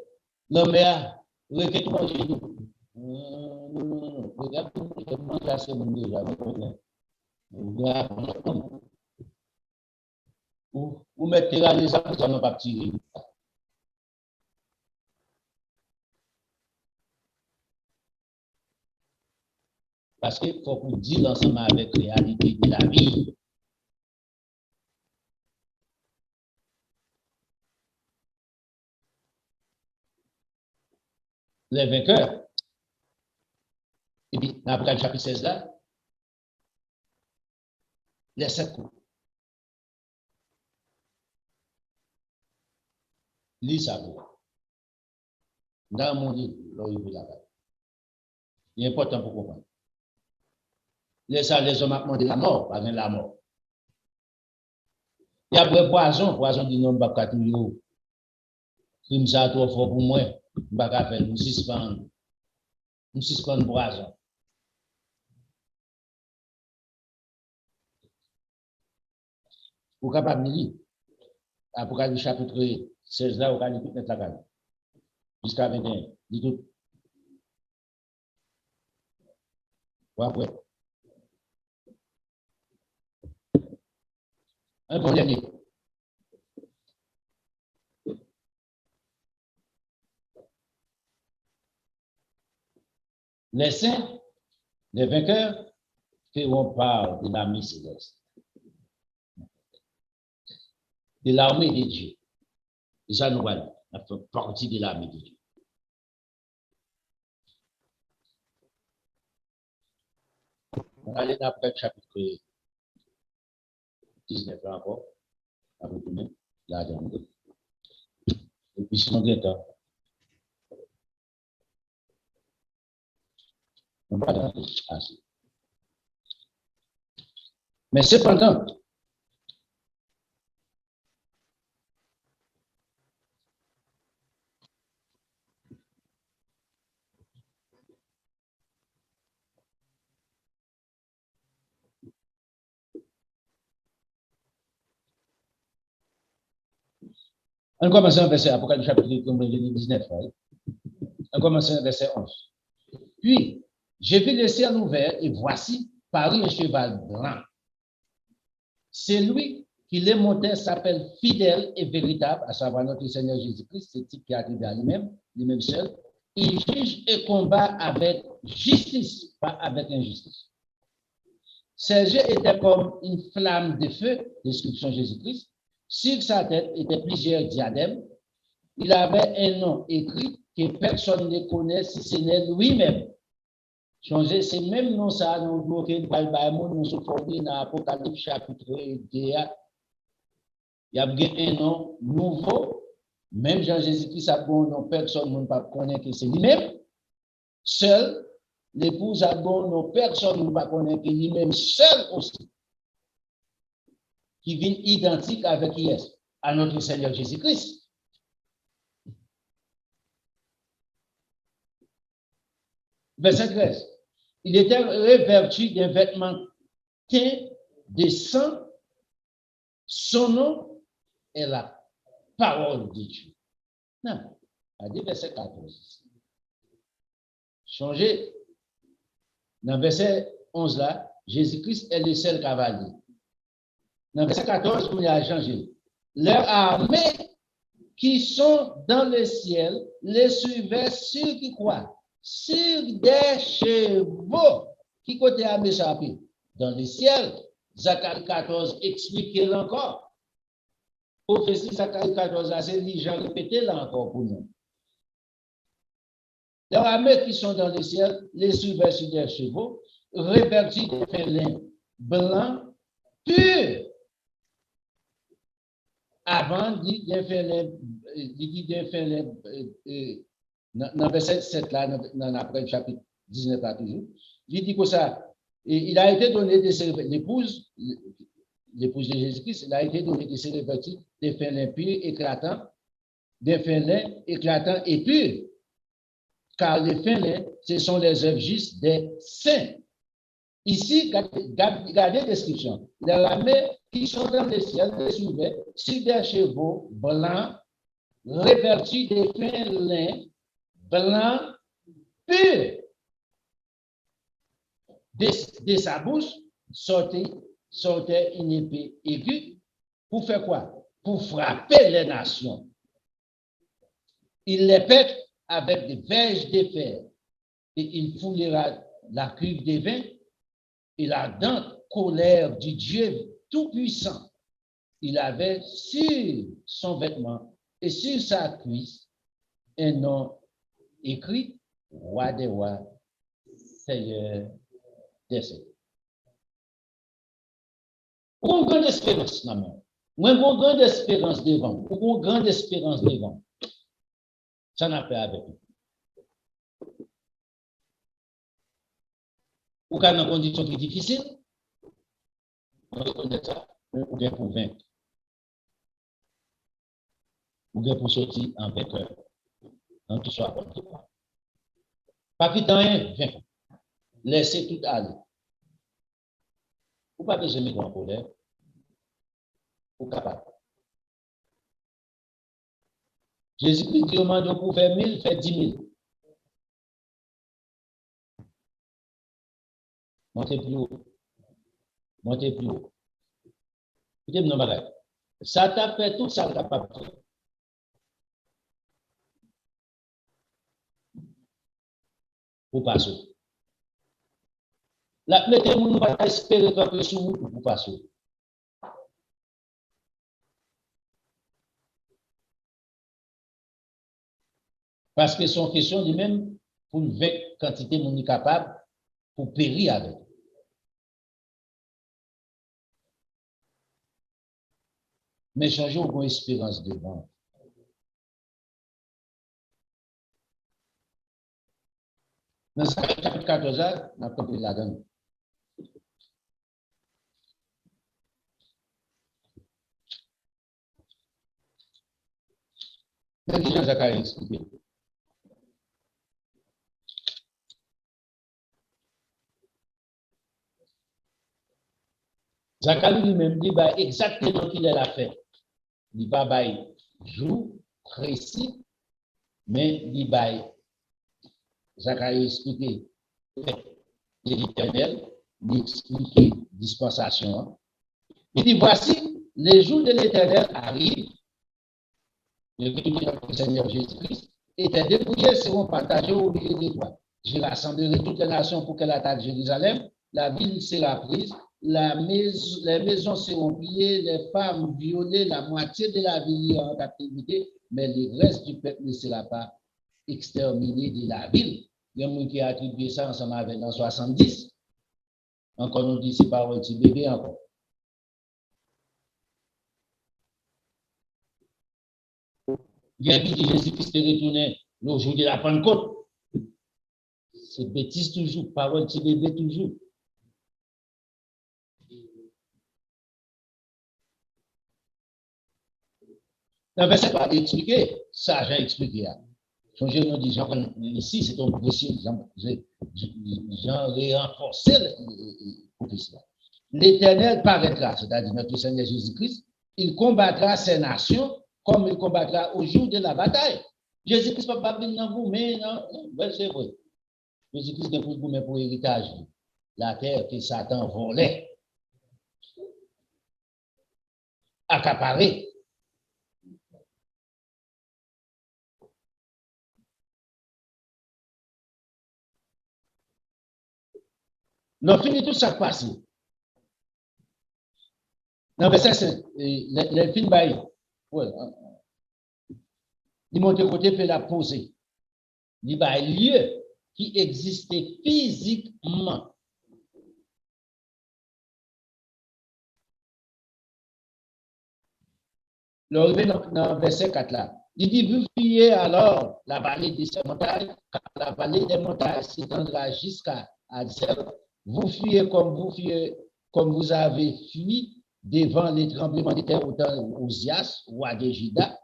L'enfer, requête manger nous. Non. Regarde, comment ça se monde déjà. Ou mettre les gens pour ça ne pas tirer. Parce qu'il faut qu'on dise l'ensemble avec la réalité de la vie. Les vainqueurs, Et puis, dans l'Apocalypse chapitre 16 là, les 7 coups. Lis ça. Dans mon livre, là, il là. Il est important pour comprendre. Les hommes ont demandé la mort, pas la mort. Il y a des poison dit non, pas qu'à toujours. Crime ça trop fort pour moi, pas qu'à faire, nous suspendre poison. Vous êtes capable de lire. Apocalypse chapitre 16 là, vous allez tout mettre la gamme. Jusqu'à 21. Dit tout. Après. Un problème. Les saints, les vainqueurs, on parle de l'armée céleste, de l'armée de Dieu. Et ça, nous voilà, ça fait partie de l'armée de Dieu. On allait après le chapitre 19 encore, avec nous, là, et puis sinon, bien temps. On va dans assez. Mais cependant, on commence au verset Apocalypse chapitre 19. On commence au verset 11. Puis, j'ai vu le ciel ouvert et voici parut un cheval blanc. Celui qui les montait s'appelle fidèle et véritable, à savoir notre Seigneur Jésus-Christ, c'est type qui arrive à lui-même seul. Il juge et combat avec justice, pas avec injustice. Ses yeux étaient comme une flamme de feu, description Jésus-Christ. Sur sa tête étaient plusieurs diadèmes. Il avait un nom écrit que personne ne connaît si ce n'est lui-même. Changer, c'est même nom ça, nous bloquons nous sommes dans l'Apocalypse chapitre 2. Il y a un nom nouveau. Même Jean-Jésus-Christ a bon nom, personne ne peut connaître que c'est lui-même. Seul, l'épouse a bon nom, personne ne peut connaître que lui-même, seul aussi. Qui vient identique avec qui est à notre Seigneur Jésus-Christ. Verset 13. Il était revêtu d'un vêtement teint de sang. Son nom est la parole de Dieu. Non, à dit verset 14. Changez. Dans verset 11 là, Jésus-Christ est le seul cavalier. Dans verset 14, on a changé. Leurs armées qui sont dans le ciel les suivaient sur qui croient. Sur des chevaux. Qui côté armée ça? Dans le ciel. Zacharie 14 explique encore. Prophétie Zacharie 14, c'est les gens répétés là encore pour nous. Les armées qui sont dans le ciel les suivaient sur des chevaux, revêtus de félins blancs, purs. Avant, dit d'un félin, dans verset 7 là, dans après chapitre 19 là toujours, il dit que ça, il a été donné de l'épouse de Jésus-Christ, il a été donné de se revêtir des félins purs, éclatants, des félins éclatants et purs, car les félins, ce sont les œuvres justes des saints. Ici, regardez la description. Les armées qui sont dans le ciel, les suivaient, sur des chevaux blancs, revêtus de félins blancs, purs. De sa bouche sortait une épée aiguë. Pour faire quoi? Pour frapper les nations. Il les pète avec des verges de fer et il foulera la cuve des vins et la dente colère du Dieu Tout-Puissant. Il avait sur son vêtement et sur sa cuisse un nom écrit, Roi des rois Seigneur des Seigneurs. On a une grande espérance, maman. Moi, j'ai une grande espérance devant. On a une grande espérance devant. Ça n'a pas avec nous. Ou quand dans conditions qui sont difficiles, on reconnaît ça. Ou bien pour vaincre. Ou bien pour sortir en vainqueur. Dans tout soit contre toi. Pas quitter rien, vaincre. Laissez tout aller. Ou pas besoin de mettre en colère. Ou capable. Jésus-Christ demande pour faire 1000, faire 10 000. Montez plus haut. Montez plus haut. Écoutez-moi, bagage. Ça t'a fait tout ça, t'a pas fait. Pour passer. La mettez-vous, nous pas espérer que sur vous pour passer. Parce que son question de même pour une quantité de capable pour périr avec. Mais changer au espérance devant. Dans ce chapitre 14, on a compris la donne. Qu'est-ce que Zacharie expliqué? Zacharie lui-même dit bah, exactement qu'il a fait. Il va bail jour précis, mais il bail. Zacharie expliqué l'Éternel, il expliqué dispensation. Il dit voici, les jours de l'Éternel arrivent. Le retour du Seigneur Jésus-Christ et tes dépouillés seront partagés au milieu des toi. Je rassemblerai toutes les nations pour qu'elles attaquent Jérusalem. La ville sera prise, les maisons seront pillées, les femmes violées, la moitié de la ville en captivité, mais le reste du peuple ne sera pas exterminé de la ville. Il y a quelqu'un qui a attribué ça ensemble avec en 70. Encore nous dit, c'est pas un petit bébé encore. Il a dit que Jésus-Christ est retourné le jour de la Pentecôte. C'est bêtise toujours, parole petit bébé toujours. Non, mais c'est pas expliqué. Ça, j'ai expliqué. Songez, nous dit, ici, c'est un précis. J'en ai renforcé le prophétie. L'Éternel paraîtra, c'est-à-dire notre Seigneur Jésus-Christ, il combattra ces nations comme il combattra au jour de la bataille. Jésus-Christ ne va pas venir dans vous, mais non, c'est vrai. Jésus-Christ est pour vous, mais pour héritage. La terre que Satan volait, accaparé. Nous finissons tout ça passé. Non, mais ça, c'est les films bail. Ouais. Il monte côté peut la poser. Il va lieu qui existait physiquement. L'arrivée dans le verset 4 là. Il dit, vous fuyez alors la vallée des montagnes, car la vallée des montagnes s'étendra jusqu'à Azel. Vous fuyez comme vous avez fui devant les tremblements de terre au temps d'Osias, roi de Juda.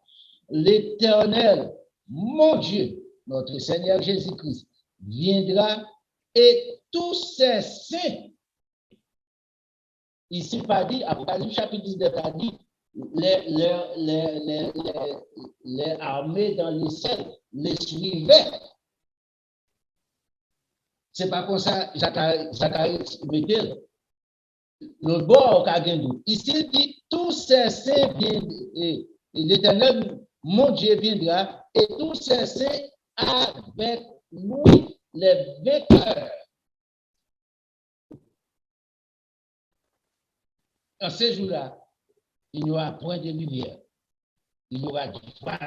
L'Éternel, mon Dieu, notre Seigneur Jésus-Christ, viendra et tous ces saints, ici pas dit, Apocalypse chapitre 19 a dit, les armées dans les ciels les suivaient. C'est pas comme ça, Zacharie mettait le bord au Kagendou. Ici, dit, tous ces saints viennent, et l'Éternel, mon Dieu, viendra, et tous ces saints avec lui, les vainqueurs. En ces jours-là, il n'y aura point de lumière. Il y aura du froid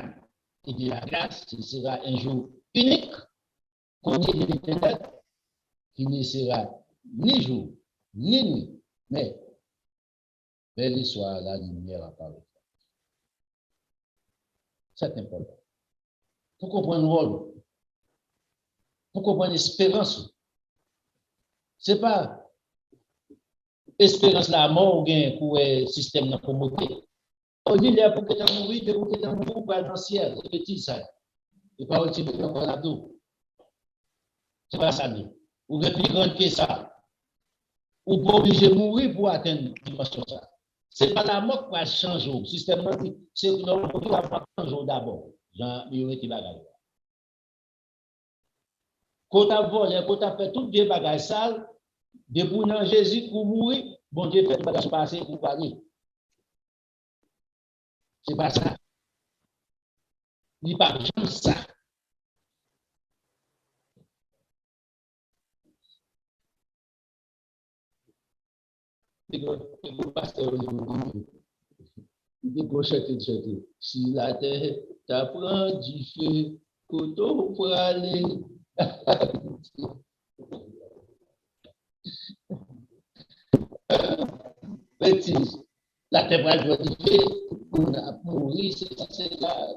et de la grâce. Ce sera un jour unique, connu de l'Éternel. qui ne sera ni jour, ni nuit, mais vers le soir, la lumière apparaîtra. C'est important. Pour comprendre le rôle, pour comprendre l'espérance, ce n'est pas espérance la mort ou bien pour le système de promoter. On dit là pour que tu aies mouru, pour que tu aies mouru, pour aller dans le ciel, c'est petit ça. Et pas aussi petit encore là-dedans. C'est pas ça. Ou bien plus grand que ça. Ou pas obligé de mourir pour atteindre une dimension ça. Ce n'est pas la mort qui va changer le système, c'est que l'on va changer d'abord. Jean-Michel qui va gagner. Quand tu as volé, quand tu as fait toutes les bagages sales, depuis dans Jésus pour mourir, bon Dieu fait des bagages passés pour parler. C'est pas ça. Il n'y a pas de ça. Le pasteur il dit, si la terre t'apprend du feu, coteau pour aller. Bêtise. La terre va du feu, on a pourri, c'est là.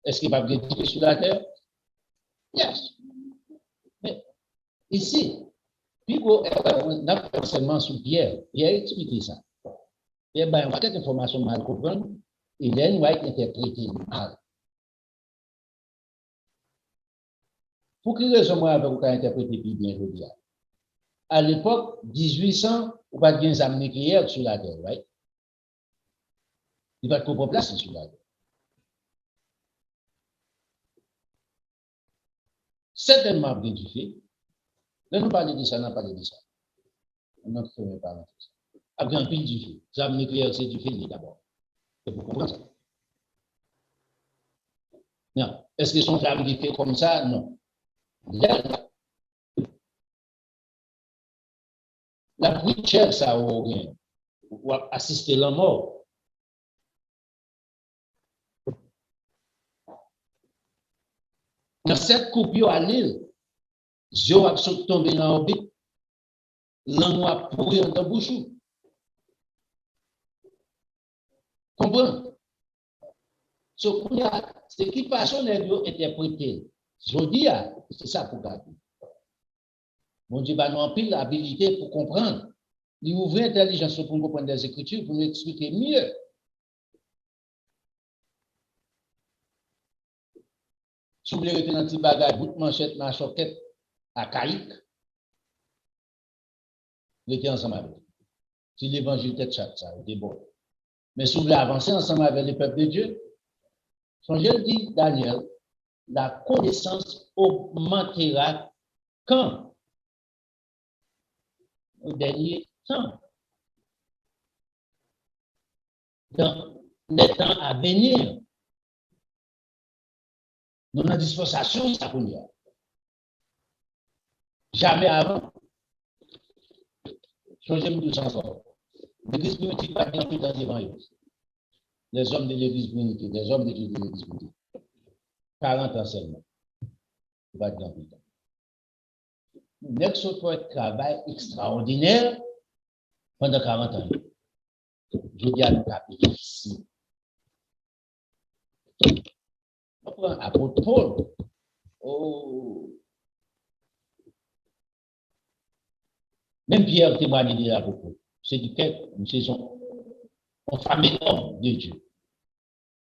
Est-ce qu'il va bien du feu sur la terre? Yes. Mais ici, puis on a forcément sur Pierre. Pierre explique ça. Eh bien, on a quelques informations mal comprises. Il est interprété mal. Pour quelle raison moi avec vous interpréter plus bien, je dis. À l'époque, 1800, on va bien amener nucléaires sur la terre, right? Il va être place sur la terre. Certainement bien du fait. Là, nous parlons de ça, on parle de ça. On n'a pas parlé de ça. Après un pile du feu. Les armes nucléaires, c'est du feu d'abord. Vous comprenez ça? Non. Est-ce qu'ils sont armes qui fait comme ça? Non. Là, la prière, ça ou rien. Ou assister la mort. Dans cette coupe à l'île, je vais tomber dans l'orbite, l'homme va pourrir dans la bouche. Comprends? Ce qui passe, on est interprété. Je dis, c'est ça pour garder. Mon Dieu, nous avons pile l'habilité pour comprendre. Il ouvre l'intelligence pour comprendre les Écritures, pour nous expliquer mieux. Si vous voulez rester dans un petit bagage, bout de manchette, ma choquette, à caïque, vous êtes ensemble avec vous. Si l'évangile était chat, ça, c'est bon. Mais si vous voulez avancer ensemble avec le peuple de Dieu, songez le dit Daniel, la connaissance augmentera quand? Au dernier temps. Dans les temps à venir. Nous avons une dispensation, ça pour nous. Jamais avant. Changez-moi tout ça encore. L'église primitive pas bien plus dans l'évangile. Les hommes de l'église primitive, les hommes de l'église primitive. 40 ans seulement. Pas bien plus temps. Next fait un travail extraordinaire pendant 40 ans. Je dis à nous capter ici. On prend apôtre Paul. Oh. Même Pierre témoigne de l'apôtre Paul. C'est du quête, une saison. On famille homme de Dieu.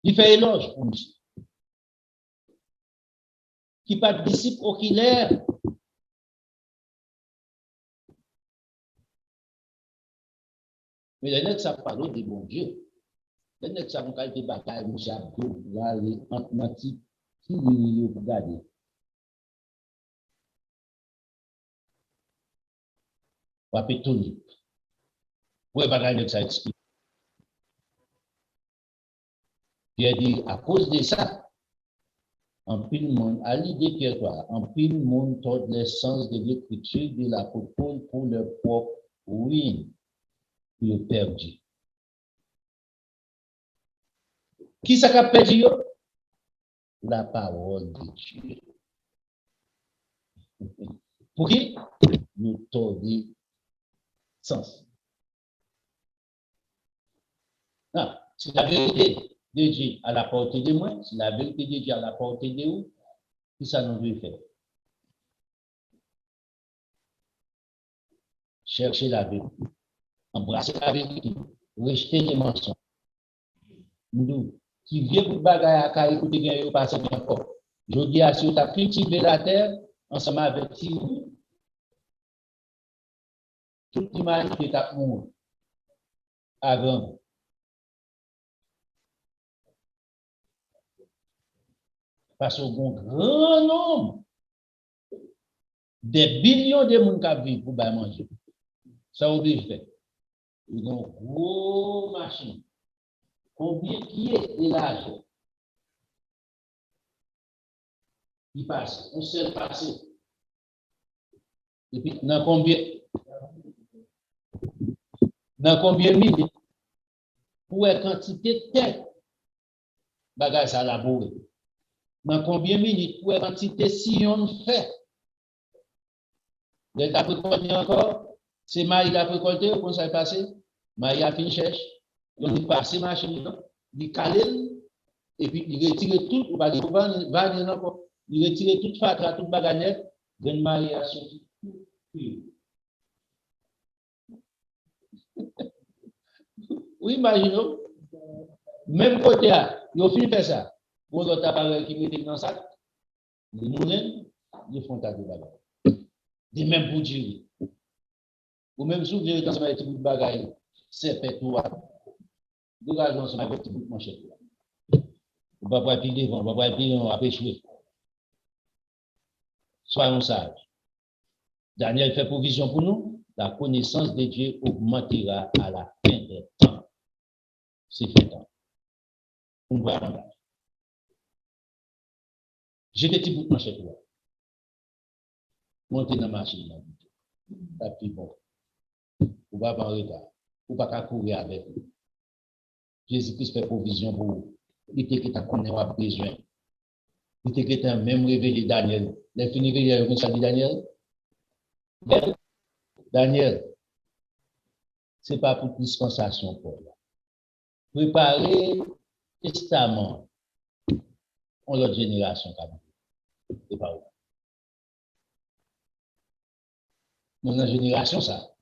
Il fait éloge pour nous. Qui pas de disciple oculaire. Mais les nègres savent parler des bons dieux. Les nègres savent quand ils bataillent, M. Abdou, là, les mathématiques, qui vous regardez. On va péter tout. Vous bataille de ça explique. Pierre dit, à cause de ça, en pile monde, à l'idée Pierre toi, en pile monde tord l'essence de l'écriture de l'apôtre Paul pour leur propre ruine. Il est perdu. Qui s'est perdu? La parole de Dieu. Pour qui? Nous donner sens. Non, si la vérité de Dieu à la portée de moi, si la vérité de Dieu à la portée de vous, c'est ça nous devons faire. Chercher la vérité, embrasser la vérité, rejeter les mensonges. Nous, qui vient pour bagaille à écouter bien, il passe encore. Je dis à ceux qui ont cultivé la terre, ensemble avec Tirou, toute l'humanité est à mourir avant. Parce qu'au grand nombre, des millions de monde qui vivent pour manger. Ça oblige fait. Ils ont une grosse machine. Combien qui est de l'argent? Il passe, on sait passer. Et puis, dans combien de minutes pour une quantité de terre, bagage à labourer. Dans combien de minutes pour une quantité de sillon fait. Dès qu'après récolté encore, c'est Marie qui a récolté, comment ça est passé? Marie a fini cherche, il passe machine, il calme, et puis il retire tout, il va encore, il retire toute fatra, toute baganette, then Marie a sorti tout. Oui, imaginons, même côté, il a fini de faire ça. Pour l'autre appareil qui met dans ça, les moulins, ils font tas de bagages. Des mêmes pour dire. Ou même si vous venez dans un petit bout de bagaille, c'est pétoua. Deux gars dans un petit bout de manchette. On va pas piler devant, on va pas piler, on va échouer. Soyons sages. Daniel fait provision pour nous. La connaissance de Dieu augmentera à la fin des temps. C'est fait temps. On va en j'ai des petits bouts de manchette. Montez dans la machine. Et puis bon. Vous ne pouvez pas en retard. Vous ne pouvez pas courir avec vous. Jésus-Christ fait provision pour vous. Il était qui t'a connu à besoin. Il était qui t'a même révélé Daniel. Les finis révélés, vous savez Daniel? Daniel, ce n'est pas pour dispensation pour vous. Préparez le testament en l'autre génération. C'est pas vous. Dans la génération, ça.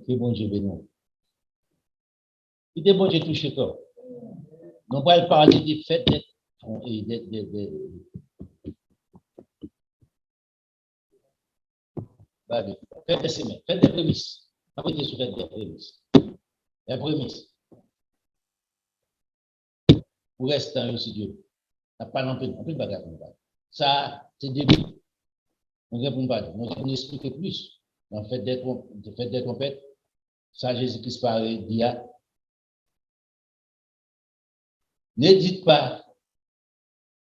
C'est bon Dieu béni. Il est bon Dieu touché toi. On va parler des fêtes faites des semaines, faites des prémices. Après, des faites des prémices. Les prémices. Pour rester dans le studio. On pas non plus de bagarre. Ça, c'est début. On ne répond pas. On explique plus. On fait des trompettes. Ça, Jésus-Christ parlait d'IA. Ne dites pas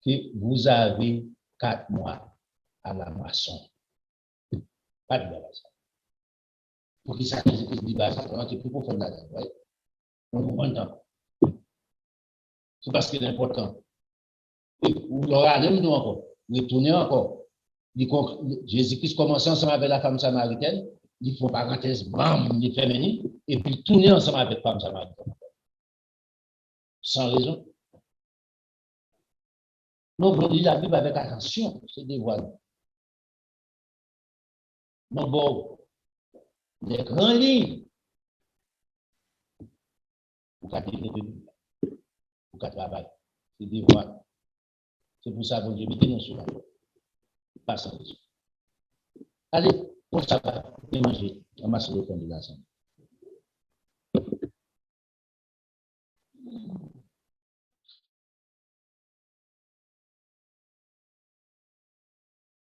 que vous avez 4 mois à la moisson. Pas de bagage. Pour que ça, Jésus-Christ dit, c'est plus profond là-dedans. On comprend. C'est parce que c'est important. Vous l'aurez même nous encore. Retournez encore. Jésus-Christ commence ensemble avec la femme samaritaine. Il faut parenthèse, bam, il fait venir. Et puis tourner ensemble avec la femme samaritaine. Sans raison. Donc, on lit la Bible avec attention. C'est des voiles. Donc, bon, les grands livres. Pour qu'à travailler. C'est des voiles. C'est pour ça que Dieu mettez nous sur la voie. Pas sans raison. Allez, pour ça, on va manger. On va se reprendre de la santé.